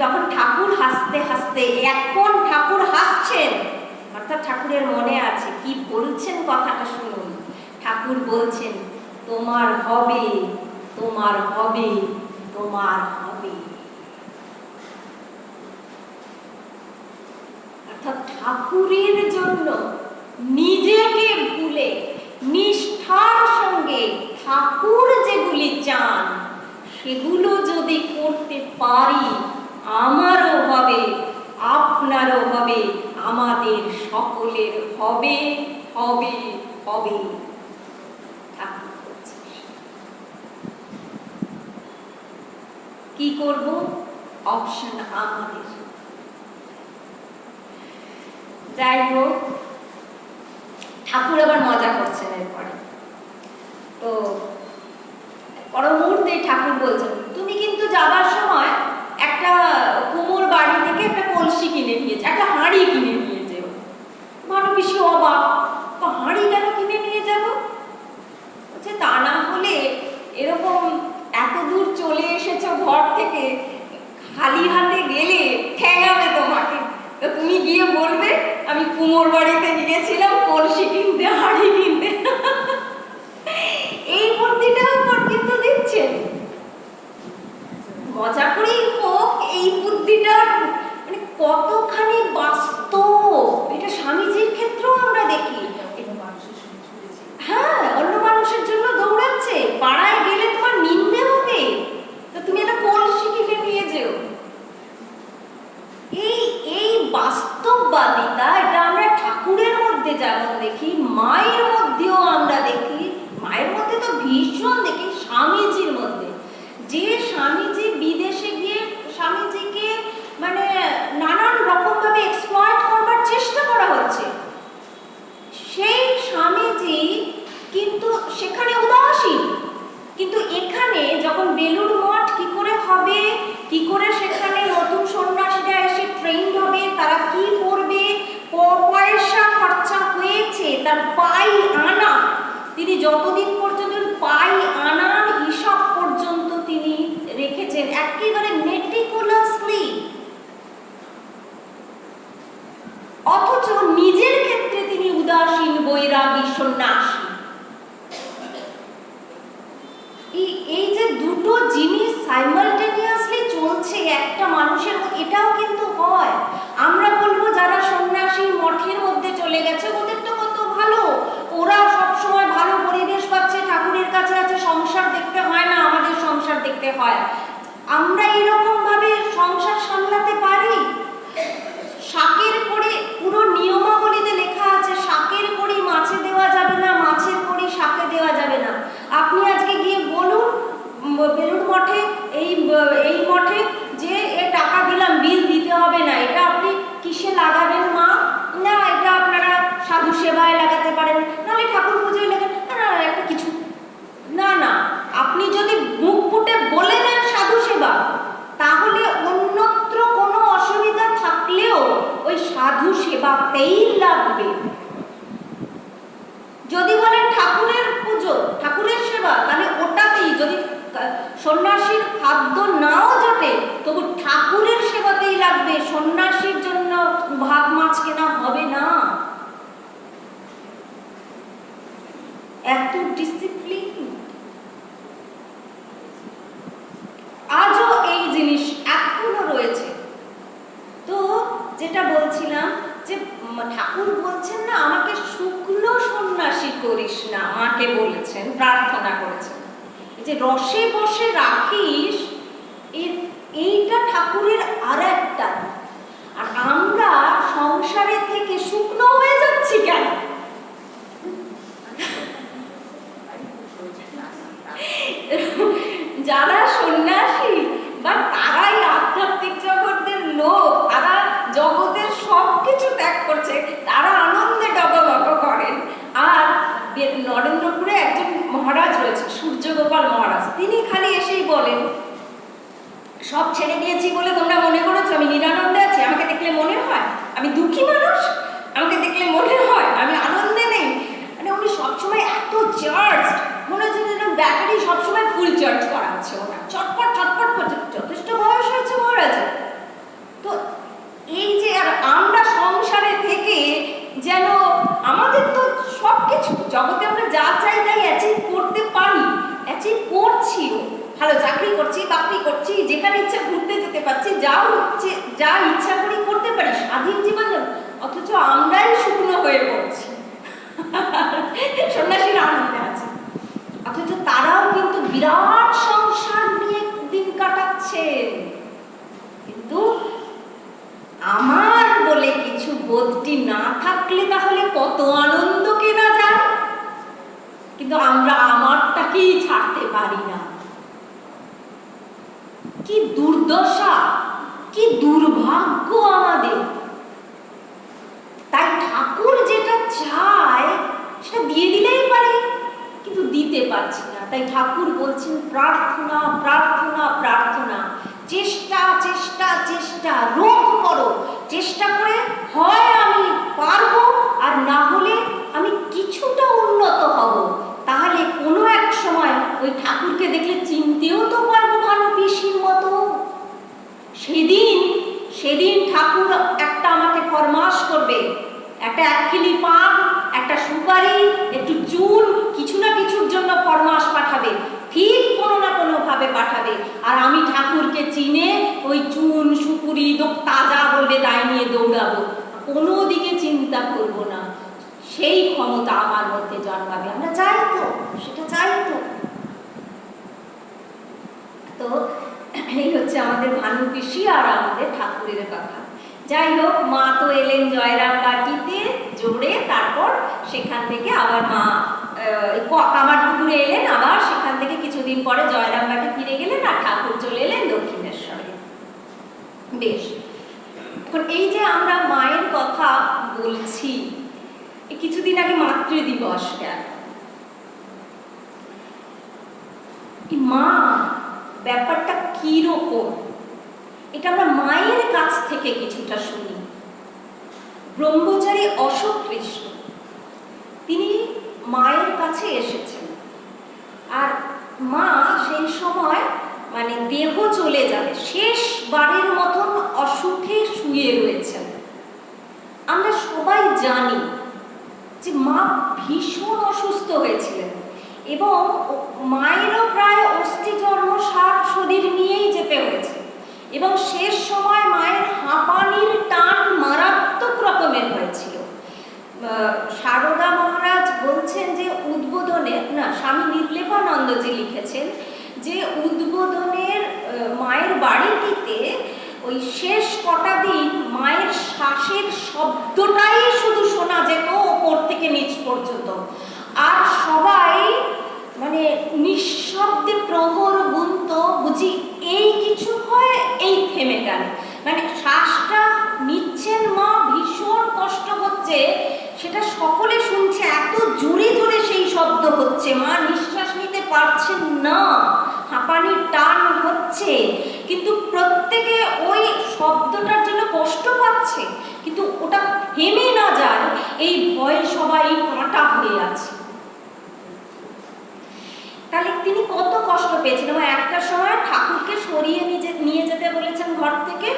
তখন ঠাকুর হাসতে হাসতে, এখন ঠাকুর হাসছেন, অর্থাৎ ঠাকুরের মনে আছে কি বলছেন, কথাটা শুনুন। ঠাকুর বলছেন তোমার হবে, তোমার হবে, তোমার হবে। অর্থাৎ ঠাকুরের জন্য নিজেকে ভুলে নিষ্ঠার সঙ্গে ঠাকুর যেগুলি চান সেগুলো যদি করতে পারি, আমারও হবে, আপনারও হবে, আমাদের সকলের হবে, হবে, হবে। ঠাকুর বলছে কি করব, অপশন আমাদের। যাই হোক, ঠাকুর আবার মজা করছেন এরপরে। তো পর মুহূর্তে ঠাকুর বলছেন তুমি কিন্তু যাবার সময় একটা কুমোর বাড়ি থেকে একটা কলসি কিনে নিয়েছে, একটা হাঁড়ি কিনে নিয়ে যেও। ভালো বেশি অবাক, তো হাঁড়ি কেন কিনে নিয়ে যাব? বলছে তা না হলে এরকম এত দূর চলে এসেছো ঘর থেকে, খালি হাতে গেলে ঠেঙাবে তোমাকে, তো তুমি গিয়ে বলবে আমি কুমোর বাড়িতে গিয়েছিলাম কলসি কিনতে, হাঁড়ি কিনতে। এই বুদ্ধিটাও কিন্তু দিচ্ছেন, মজা করেই হোক। এই বুদ্ধিটা মানে কতখানি বাস্তব, এটা স্বামীজির ক্ষেত্রেও আমরা দেখি। হ্যাঁ, অন্য মানুষের জন্য দৌড়াচ্ছে, পাড়ায় গেলে তোমার নিন্দে হবে, তো তুমি একটা কলসি কিনে নিয়ে যেও। এই বাস্তববাদিতা, এটা আমরা ঠাকুরের মধ্যে যেমন দেখি, মায়ের মধ্যেও আমরা দেখি। মায়ের মধ্যে তো ভীষণ দেখি, স্বামীজির মধ্যে। যে স্বামীজি বিদেশে গিয়ে স্বামীজিকে মানে নানান রকম ভাবে এক্সপ্লয়েট করবার চেষ্টা করা হচ্ছে, সেই স্বামীজি কিন্তু সেখানে উদাসীন। কিন্তু এখানে যখন বেলুড় মঠ কি করে হবে, কি করে সেখানে নতুন সন্ন্যাসীরা এসে ট্রেন্ড হবে, তারা কি করবে, পয়সা খরচা হয়েছে, তার পাই আনা, তিনি যতদিন পর্যন্ত পাই আনার হিসাব পর্যন্ত তিনি রেখেছেন একেবারে মেটিকুলাসলি। অথচ নিজের ক্ষেত্রে তিনি উদাসীন, বৈরাগী, সন্ন্যাসী। এই যে দুটো জিনিস সাইমালটেনিয়াসলি চলছে একটা মানুষের, এটাও কিন্তু হয়। আমরা বলবো যারা সন্ন্যাসী মঠের মধ্যে চলে গেছে ওদের তো কত ভালো, ওরা সব সময় ভালো পরিবেশ পাচ্ছে, ঠাকুরের কাছে আছে, সংসার দেখতে হয় না, আমাদের সংসার দেখতে হয়। আমরা এরকম ভাবে সংসার সামলাতে পারি? শাকের করে পুরো নিয়মাবলীতে লেখা আছে, শাকের কড়ি মাছে দেওয়া যাবে না, মাছের কড়ি শাকে দেওয়া যাবে না। আপনি আজকে গিয়ে বলুন বেলুড় মঠে, এই মঠে যে টাকা দিলাম, বিল দিতে হবে না, এটা আপনি কিসে লাগাবেন মা? না, এটা আপনারা সাধু সেবায় লাগাতে পারেন, নাহলে ঠাকুর পুজোয় লাগান, না একটা কিছু না। না, আপনি যদি মুখ ফুটে বলে দেন সাধু সেবা, তাহলে অন্যত্র কোনো অসুবিধা থাকলেও ওই সাধু সেবাতেই লাগবে। যদি বলেন ঠাকুরের পুজো, ঠাকুরের সেবা, তাহলে ওটাতেই, যদি সন্ন্যাসীর খাদ্য নাও জোটে তবু ঠাকুরের সেবাতেই লাগবে, সন্ন্যাসীর জন্য ভাত মাছ কেনা হবে না। এত ডিসিপ্লিন। আজও এই জিনিস এখনো রয়েছে। তো যেটা বলছিলাম যে ঠাকুর বলছেন না আমাকে শুকনো সন্ন্যাসী করিস না, মাকে বলেছেন, প্রার্থনা করেছেন যে রসে বসে রাখিস, এইটা ঠাকুরের আর একটা। আর আমরা সংসারে থেকে শুকনো হয়ে যাচ্ছি কেন? যারা সন্ন্যাসী বা তারাই আধ্যাত্মিক জগতের লোক, তারা জগতের সবকিছু ত্যাগ করছে, তারা আনন্দে ডগমগ করেন। আর নরেন্দ্রপুরে একজন মহারাজ রয়েছে, সূর্যগোপাল মহারাজ, তিনি খালি এসেই বলেন সব ছেড়ে দিয়েছি বলে তোমরা মনে করেছো আমি নিরানন্দে আছি? আমাকে দেখলে মনে হয় আমি দুঃখী মানুষ? আমাকে দেখলে মনে হয় আমি আনন্দে নেই? মানে উনি সবসময় এত চার্জ, মনে হচ্ছে যেন ব্যাটারি সবসময় ফুল চার্জ করা আছে ওনার, ছটপট ছটপট করছে, যথেষ্ট বয়স হয়েছে মহারাজের। তো এই যে আর আমরা সংসারে থেকে যেন আমাদের তো সব কিছু জগতে আমরা যা চাই তাই অ্যাচিভ করতে পারি, অ্যাচিভ করছিও, ভালো চাকরি করছি, বাকরি করছি, যেখানে ইচ্ছা ঘুরতে যেতে পারছি, যা হচ্ছে যা ইচ্ছা করি করতে পারি, স্বাধীন জীবন। অথচ আমরাই শুকনো হয়ে পড়ছি, সন্ন্যাসীরা আনন্দে আছে, অথচ তারাও কিন্তু বিরাট সংসার নিয়ে দিন কাটাচ্ছে। কিন্তু আমার বলে কিছু বোধটি না থাকলে তাহলে কত আনন্দ কেনা যায়, কিন্তু আমরা আমারটাকেই ছাড়তে পারি না। কি দুর্দশা, কি দুর্ভাগ্য আমাদের। তাই ঠাকুর যেটা চায় সেটা দিয়ে দিলেই পারে, কিন্তু দিতে পারছি না। তাই ঠাকুর বলছেন প্রার্থনা প্রার্থনা প্রার্থনা, চেষ্টা চেষ্টা চেষ্টা, রোধ করো, চেষ্টা করে হয় আমি পারবো, আর না হলে আমি কিছুটা উন্নত হব। তাহলে কোনো এক সময় ওই ঠাকুরকে দেখলে চিনতেও তো পারবো ভালো পিসির মতো। সেদিন ঠাকুর একটা আমাকে ফরমাশ করবে, একটা 1 কিলি পান, একটা সুপারি, একটু চুন, কিছু না কিছুর জন্য ফরমাশ পাঠাবে, ঠিক কোনো না কোনো ভাবে পাঠাবে। আর আমি ঠাকুরকে চিনে ওই চুন সুপুরি তাজা বলবে তাই নিয়ে দৌড়াবো, কোনো দিকে চিন্তা করব না। সেই ক্ষমতা আমার মধ্যে জন্মাবে। আমরা চাই তো, সেটা চাই তো। তো এই হচ্ছে আমাদের ভানু পিসি আর আমাদের ঠাকুরের কথা। যাই হোক, মা তো এলেন জয়রাম বাটিতে জোরে, তারপর সেখান থেকে আবার মা কামারপুকুরে এলেন, আবার সেখান থেকে কিছুদিন পরে জয়রাম বাটি ফিরে গেলেন, আর ঠাকুর চলে এলেন দক্ষিণেশ্বরে। বেশ, এখন এই যে আমরা মায়ের কথা বলছি, কিছুদিন আগে মাতৃদিবস গেল। মা ব্যাপারটা কিরকম, এটা আমরা মায়ের কাছ থেকে কিছুটা শুনি। ব্রহ্মচারী অশোক কৃষ্ণ তিনি মায়ের কাছে এসেছেন, আর মা সেই সময় মানে দেহ চলে যাবে, শেষবারের মতন অসুখে শুয়ে রয়েছেন। আমরা সবাই জানি যে মা ভীষণ অসুস্থ হয়েছিলেন, এবং মায়েরও প্রায় অস্থি জন্মসার শরীর নিয়েই যেতে হয়েছে, এবং শেষ সময় মায়ের হাঁপানির টান মারাত্মক রকমের হয়েছিল। সারদা মহারাজ বলছেন যে উদ্বোধনের, না, স্বামী নির্লেপানন্দজি লিখেছেন যে উদ্বোধনের মায়ের বাড়িটিতে ওই শেষ কটা দিন মায়ের শ্বাসের শব্দটাই শুধু শোনা যেত ওপর থেকে নিচ পর্যন্ত, আর সবাই মানে নিঃশব্দে প্রহর গুনত, বুঝি এই কিছু হয়, এই থেমে গেল। মানে শ্বাসটা নিচ্ছেন মা, ভীষণ কষ্ট হচ্ছে, সেটা সকলে শুনছে, এত জোরে জোরে সেই শব্দ হচ্ছে, মা নিঃশ্বাস নিতে পারছেন না, হাঁপানির টান হচ্ছে, কিন্তু প্রত্যেকে ওই শব্দটার জন্য কষ্ট পাচ্ছে, কিন্তু ওটা থেমে না যায় এই ভয়ে সবাই কাঁটা হয়ে আছে। তাহলে তিনি কত কষ্ট পেয়েছেন, এবং একটা সময় ঠাকুরকে সরিয়ে নিয়ে যেতে বলেছেন ঘর থেকে,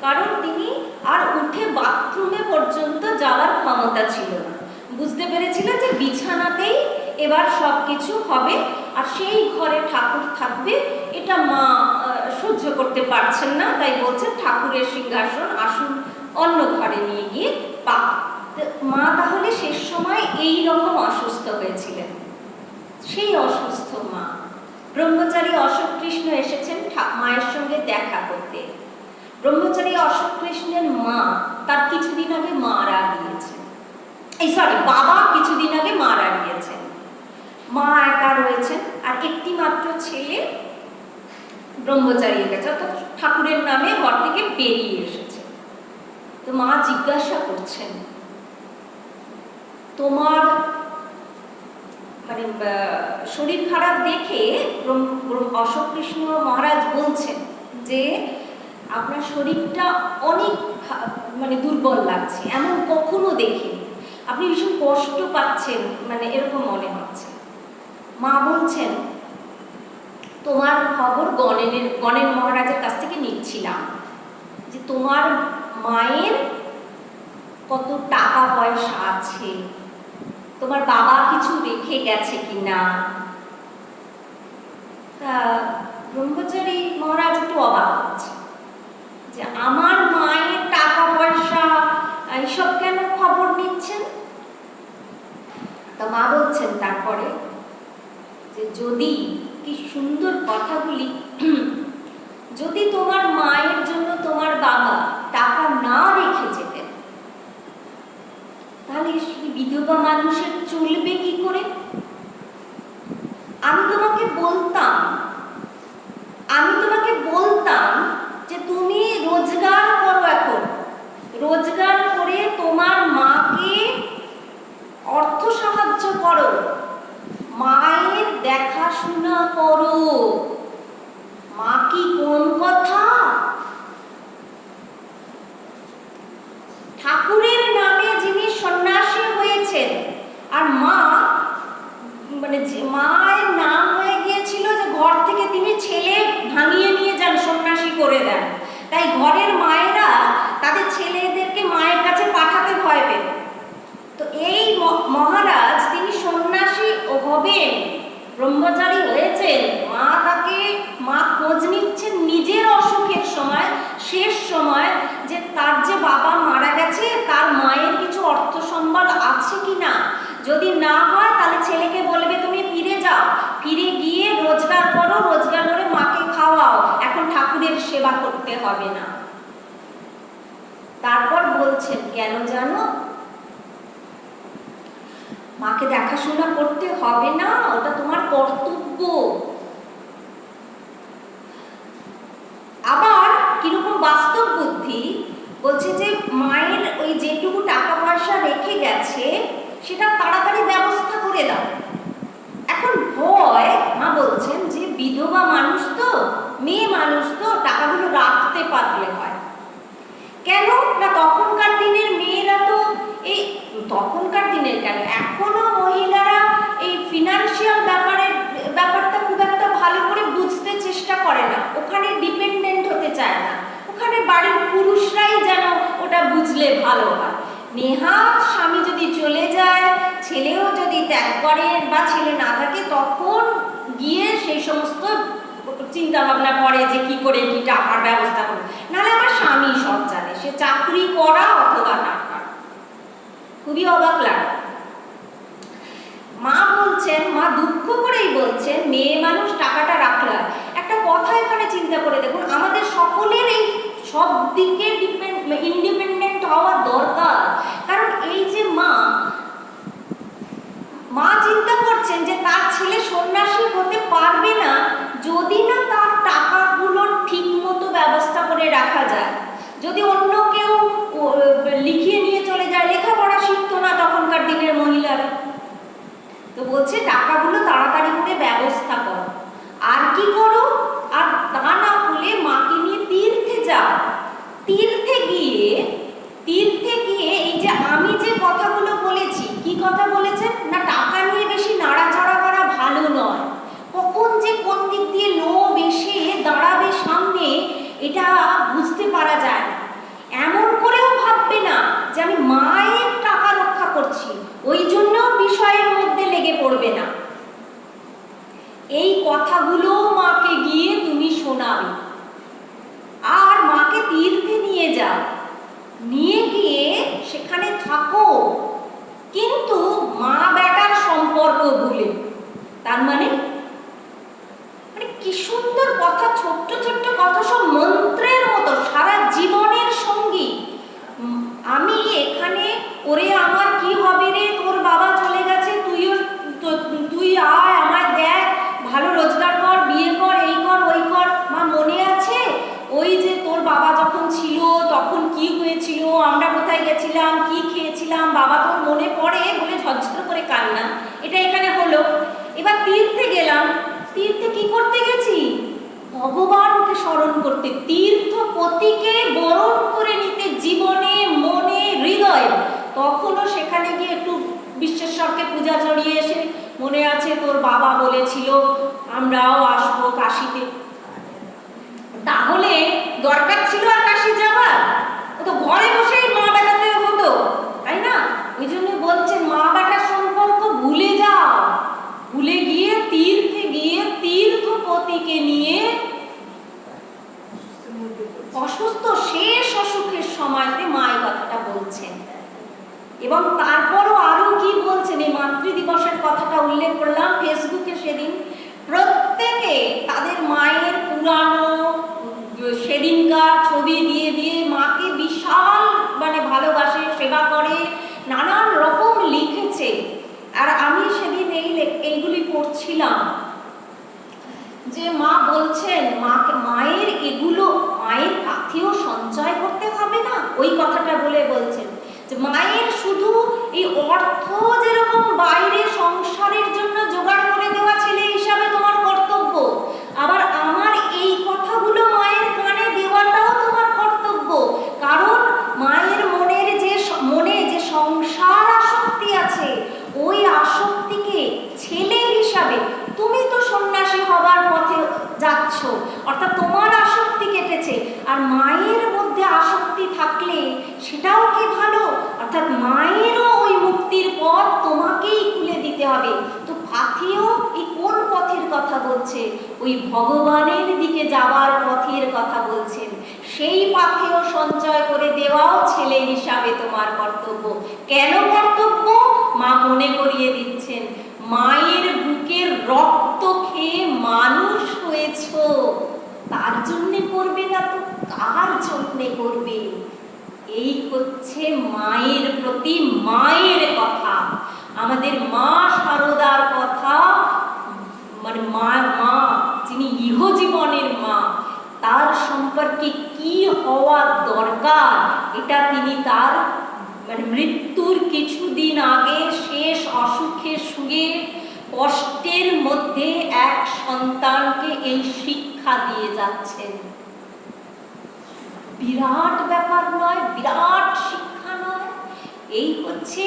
কারণ তিনি আর উঠে বাথরুমে পর্যন্ত যাওয়ার ক্ষমতা ছিল না। বুঝতে পেরেছিলেন যে বিছানাতেই এবার সব কিছু হবে, আর সেই ঘরে ঠাকুর থাকবে, এটা মা সহ্য করতে পারছেন না। তাই বলছেন ঠাকুরের সিংহাসন আসুন অন্য ঘরে নিয়ে গিয়ে পাক। মা তাহলে শেষ সময় এই রকম অসুস্থ হয়েছিলেন। সেই অসুস্থ মা, ব্রহ্মচারী অশোক কৃষ্ণ এসেছেন মায়ের সঙ্গে দেখা করতে। ব্রহ্মচারী অশোক কৃষ্ণের মা তার কিছুদিন আগে মারা গিয়েছেন, বাবা কিছুদিন আগে মারা গিয়েছেন। মা একা রয়েছেন, আর একটি মাত্র ছেলে ব্রহ্মচারীর কাছে, অর্থাৎ ঠাকুরের নামে ঘর থেকে বেরিয়ে এসেছে। তো মা জিজ্ঞাসা করছেন, তোমার মানে শরীর খারাপ দেখে অশোক কৃষ্ণ মহারাজ বলছেন যে আপনার শরীরটা অনেক মানে দুর্বল লাগছে, এমন কখনো দেখিনি, আপনি ভীষণ কষ্ট পাচ্ছেন, মানে এরকম মনে হচ্ছে। মা বলছেন তোমার খবর গণেন মহারাজের কাছ থেকে নিচ্ছিলাম, যে তোমার মায়ের কত টাকা পয়সা আছে, তোমার বাবা কিছু রেখে গেছে কিনা। তা ব্রহ্মচারী মহারাজ একটু অবাক হচ্ছে যে আমার মায়ের টাকা পয়সা এইসব কেন খবর নিচ্ছেন। তা মা বলছেন তারপরে যে যদি, কি সুন্দর কথাগুলি, যদি তোমার মায়ের জন্য তোমার বাবা টাকা না রেখে যেতেন তাহলে বিধবা মানুষের চলবে কি করে। আমি তোমাকে বলতাম যে তুমি রোজগার করো, এখন রোজগার করে তোমার মাকে অর্থ সাহায্য করো, মায়ের দেখাশোনা করো। মা কি কোন কথা। ঠাকুরের নামে যিনি সন্ন্যাসী হয়েছেন, আর মা মানে মায়ের নাম হয়ে গিয়েছিল যে ঘর থেকে তিনি ছেলে ভাঙিয়ে নিয়ে যান, সন্ন্যাসী করে দেন। তাই ঘরের মায়েরা তাদের ছেলেদেরকে মায়ের কাছে পাঠাতে ভয় পেত। তো এই মহারাজ তিনি সন্ন্যাসী হবেন, ব্রহ্মচারী হয়েছেন, মা খোঁজ নিচ্ছেন নিজের অসুখের সময়, শেষ সময়, যে তার যে বাবা মারা গেছে তার মায়ের কিছু অর্থ সম্বল আছে কিনা। যদি না হয় তাহলে ছেলেকে বলবে তুমি ফিরে যাও, ফিরে গিয়ে রোজগার করো, রোজগার করে মাকে খাওয়াও, এখন ঠাকুরের সেবা করতে হবে না। তারপর বলছেন কেন জানো, মাকে দেখাশোনা করতে হবে না, ওটা তোমার কর্তব্য। আবার কিরকম বাস্তব বুদ্ধি, বলছে যে মায়ের ওই যেটুকু টাকা পয়সা রেখে গেছে সেটা তাড়াতাড়ি ব্যবস্থা করে দাও। এখন ভয়, মা বলছেন যে বিধবা মানুষ তো, মেয়ে মানুষ তো, টাকাগুলো রাখতে পারলে হয়। কেন না তখনকার দিনের মেয়েরা তো, এই তখনকার দিনের কেন, এখনো মহিলারা এই ফিনান্সিয়াল ব্যাপারটা খুব একটা ভালো করে বুঝতে চেষ্টা করে না, ওখানে ডিপেন্ডেন্ট হতে চায় না, ওখানে বাড়ির পুরুষরাই যেন ওটা বুঝলে ভালো হয়। নেহাত স্বামী যদি চলে যায়, ছেলেও যদি ত্যাগ করে বা ছেলে না থাকে, তখন গিয়ে সেই সমস্ত চিন্তা ভাবনা করে যে কি করে কি টাকার ব্যবস্থা করবে। নাহলে আমার স্বামী সব জানে, সে চাকরি করা অথবা না করা। খুবই অবাক লাগে। মা বলছেন, মা দুঃখ করেই বলছেন মেয়ে মানুষ টাকাটা রাখলে। একটা কথা এখানে চিন্তা করে দেখুন, আমাদের সকলের এই সব দিকে ইন্ডিপেন্ডেন্ট হওয়া দরকার। কারণ এই যে মা চিন্তা করছেন যে তার ছেলে সন্ন্যাসী হতে পারবে না যদি না তার টাকাগুলো ঠিক মতো ব্যবস্থা করে রাখা যায়। যদি অন্য কেউ লিখিয়ে নিয়ে চলে যায়, লেখাপড়া শিখতো না তখনকার দিনের মহিলারা, তো বলছে টাকাগুলো তাড়াতাড়ি করে ব্যবস্থা করো। আর কি করো, আর তা না হলে মাকে নিয়ে তীর্থে যাও। তীর্থে গিয়ে এই যে আমি যে কথাগুলো বলেছি, কি কথা বলেছেন না, টাকা নিয়ে বেশি নাড়াচাড়া করা ভালো নয়। কখন যে কোন দিক দিয়ে লোভ এসে দাঁড়াবে সামনে, এটা বুঝতে পারা যায় না। এমন করেও ভাববে না যে আমি মায়ের টাকা রক্ষা করছি, ওই জন্য বিষয়ের মধ্যে লেগে পড়বে না। এই কথাগুলো মাকে গিয়ে তুমি শোনাবে, আর মাকে তীর্থে নিয়ে যাও, নিয়ে গিয়ে সেখানে থাকো, কিন্তু মা বেটার সম্পর্ক ভুলে। তার মানে কি সুন্দর কথা, ছোট্ট ছোট্ট কথা, সব মন্ত্রের মতো, সারা জীবনের সঙ্গী। আমি এখানে, ওরে আমার কি হবে রে, তোর বাবা চলে গেছে, তুই আয়, আমায় দেখ, ভালো রোজগার কর, বিয়ে কর, এই কর ওই কর। মা মনে আছে ওই যে তোর বাবা যখন ছিল তখন কি হয়েছিল, আমরা কোথায় গেছিলাম, কি খেয়েছিলাম, বাবা তোর মনে পড়ে, বলে ঝরঝর করে কান্না। এটা এখানে হলো। এবার তীর্থে গেলাম, তীর্থে কি করতে গেছি, ভগবানকে স্মরণ করতে, তীর্থপতিকে বরণ করে নিতে জীবনে, মনে, হৃদয়ে। তখনও সেখানে গিয়ে একটু বিশ্বেশ্বরকে পূজা চড়িয়ে এসে, মনে আছে তোর বাবা বলেছিল আমরাও আসবো কাশীতে। তাহলে দরকার ছিল আর কাশী যাওয়ার? তো ঘরে বসেই মা বেটাতে হতো, তাই না? ওই জন্য বলছেন মা বেটার সম্পর্ক এবং তারপরও আরও কি বলছেন, এই মাতৃদিবসের কথাটা উল্লেখ করলাম ফেসবুকে সেদিন, প্রত্যেকে তাদের মায়ের পুরানো সেদিনকার ছবি দিয়ে দিয়ে মাকে বিশাল ভালোবাসে, সেবা করে, নানান রকম লিখেছে। আর আমি সেদিন এইগুলি পড়ছিলাম যে মা বলছেন মায়ের এগুলো মায়ের কাছেও সঞ্চয় করতে হবে না, ওই কথাটা বলে বলছেন যে মায়ের শুধু এই অর্থ যেরকম বাইরে সংসারের জন্য জোগাড় করে দেওয়া ছেলে হিসাবে তোমার কর্তব্য, আবার আমার এই কথাগুলো মায়ের কানে দেওয়াটাও তোমার কর্তব্য। কারণ মায়ের মনে যে সংসার আসক্তি আছে, ওই আসক্তিকে ছেলে হিসাবে তুমি তো সন্ন্যাসী হবার পথে যাচ্ছ, অর্থাৎ তোমার আসক্তি কেটেছে। আর মায়ের মধ্যে আসক্তি থাকলে সেটাও কি ভালো, অর্থাৎ মায়েরও ওই মুক্তির পথ তোমাকেই খুলে দিতে হবে। তো পাথেও এই কোন পথের কথা বলছে? ওই ভগবানের দিকে যাওয়ার পথের কথা বলছেন। সেই পাথেও সঞ্চয় করে দেওয়াও ছেলে হিসাবে তোমার কর্তব্য। কেন কর্তব্য? মা মনে করিয়ে দিচ্ছেন, মায়ের বুকের রক্ত খেয়ে মানুষ হয়েছ, তার জন্যে করবে না তো কার জন্যে করবে? এই হচ্ছে মায়ের প্রতি মায়ের কথা, আমাদের মা শারদার কথা। মা যিনি ইহজীবনের মা, তার সম্পর্কে কি হওয়া দরকার এটা তিনি তার মৃত্যুর কিছুদিন আগে শেষ অসুখে শুয়ে কষ্টের মধ্যে এক সন্তানকে এই শিক্ষা দিয়ে যাচ্ছেন। বিরাট ব্যাপার নয়? বিরাট শিক্ষা নয়? এই হচ্ছে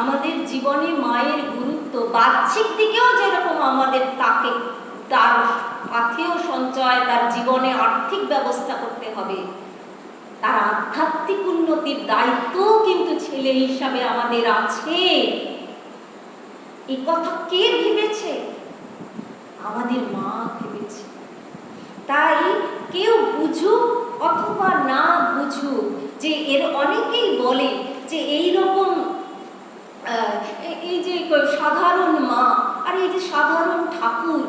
আমাদের জীবনে মায়ের গুরুত্ব। বাহ্যিক দিকেও যেরকম আমাদের তার পাথেয় সঞ্চয়, তার জীবনে আর্থিক ব্যবস্থা করতে হবে, তার আধ্যাত্মিক উন্নতির দায়িত্বও কিন্তু ছেলে হিসাবে আমাদের আছে। এই কথা কে ভেবেছে? আমাদের মা ভেবেছে। তাই কেউ বুঝুক অথবা না বুঝুক, যে এর অনেকেই বলে যে এই রকম এই যে সাধারণ মা আর এই যে সাধারণ ঠাকুর,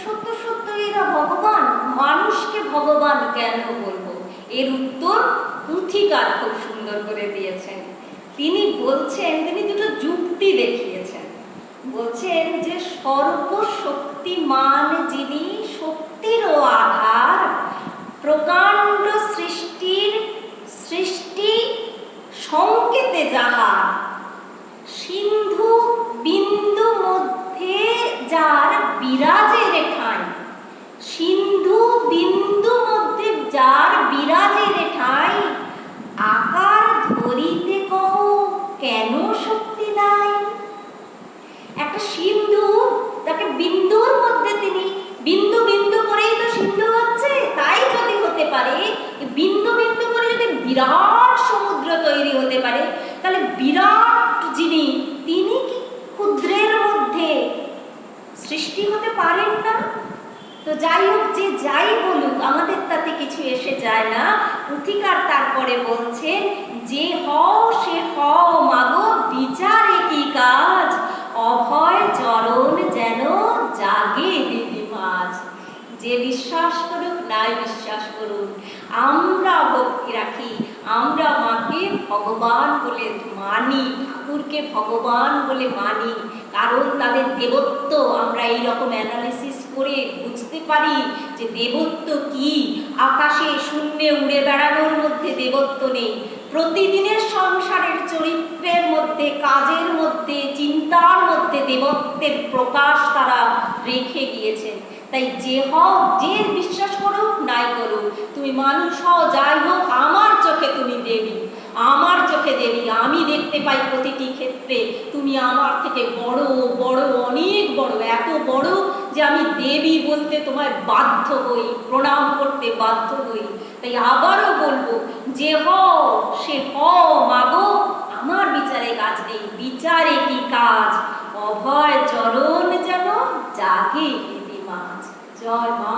সত্য সত্য এরা ভগবান, মানুষকে ভগবান কেন বলবো? এর উত্তর পুথিকার খুব সুন্দর করে দিয়েছেন। তিনি বলছেন, তিনি দুটো যুক্তি দেখিয়েছেন। বলছেন যে সর্বশক্তিমান যিনি, শক্তিরও আধার, প্রকাণ্ড সৃষ্টি সংকেতে যাহার, সিন্ধু বিন্দু মধ্যে যার বিরাজের ঠাঁই, সিন্ধু বিন্দু মধ্যে যার বিরাজের ঠাঁই, আকার ধরিতে কহ কেন শক্তি নাই? একটা সিন্ধু, তাকে বিন্দুর মধ্যে তিনি বিন্দু বিন্দু করেই তো সিন্ধু হচ্ছে, তাই যদি হতে পারে, বিন্দু বিন্দু করে যদি বিরাট সমুদ্র তৈরি হতে পারে, তাহলে বিরাট যিনি, তিনি কি ক্ষুদ্রের মধ্যে সৃষ্টি হতে পারেন না? তো যাই হোক, যে যাই বলুক, আমাদের তাতে কিছু এসে যায় না। পুথিকার তারপরে বলছেন, যে হও সে হও মাগো, বিচারে কি কাজ, অভয় চরণ যেন জাগে দিদি মাঝ। যে বিশ্বাস করুক নাই বিশ্বাস করুক, আমরা ভক্তি রাখি, আমরা মাকে ভগবান বলে মানি, ঠাকুরকে ভগবান বলে মানি, কারণ তাদের দেবত্ব আমরা এই রকম অ্যানালিসিস করে বুঝতে পারি যে দেবত্ব কি। আকাশে শূন্যে উড়ে বেড়ানোর মধ্যে দেবত্ব নেই, প্রতিদিনের সংসারের চরিত্রের মধ্যে, কাজের মধ্যে, চিন্তার মধ্যে দেবত্বের প্রকাশ তারা রেখে গিয়েছেন। তাই যে হও, যে বিশ্বাস করুক নাই করুক, তুমি মানুষ হও যাই হোক, আমার চোখে তুমি দেবী, আমার চোখে দেবী। আমি দেখতে পাই প্রতিটি ক্ষেত্রে তুমি আমার থেকে বড় বড়, অনেক বড়, এত বড় যে আমি দেবী বলতে তোমায় বাধ্য হই, প্রণাম করতে বাধ্য হই। তাই আবারও বলবো, যে হও সে হও মাগো, আমার বিচারে কাজ নেই, বিচারে কি কাজ, অভয় চরণ যেন জাগে দিদি মাঝ। জয় মা।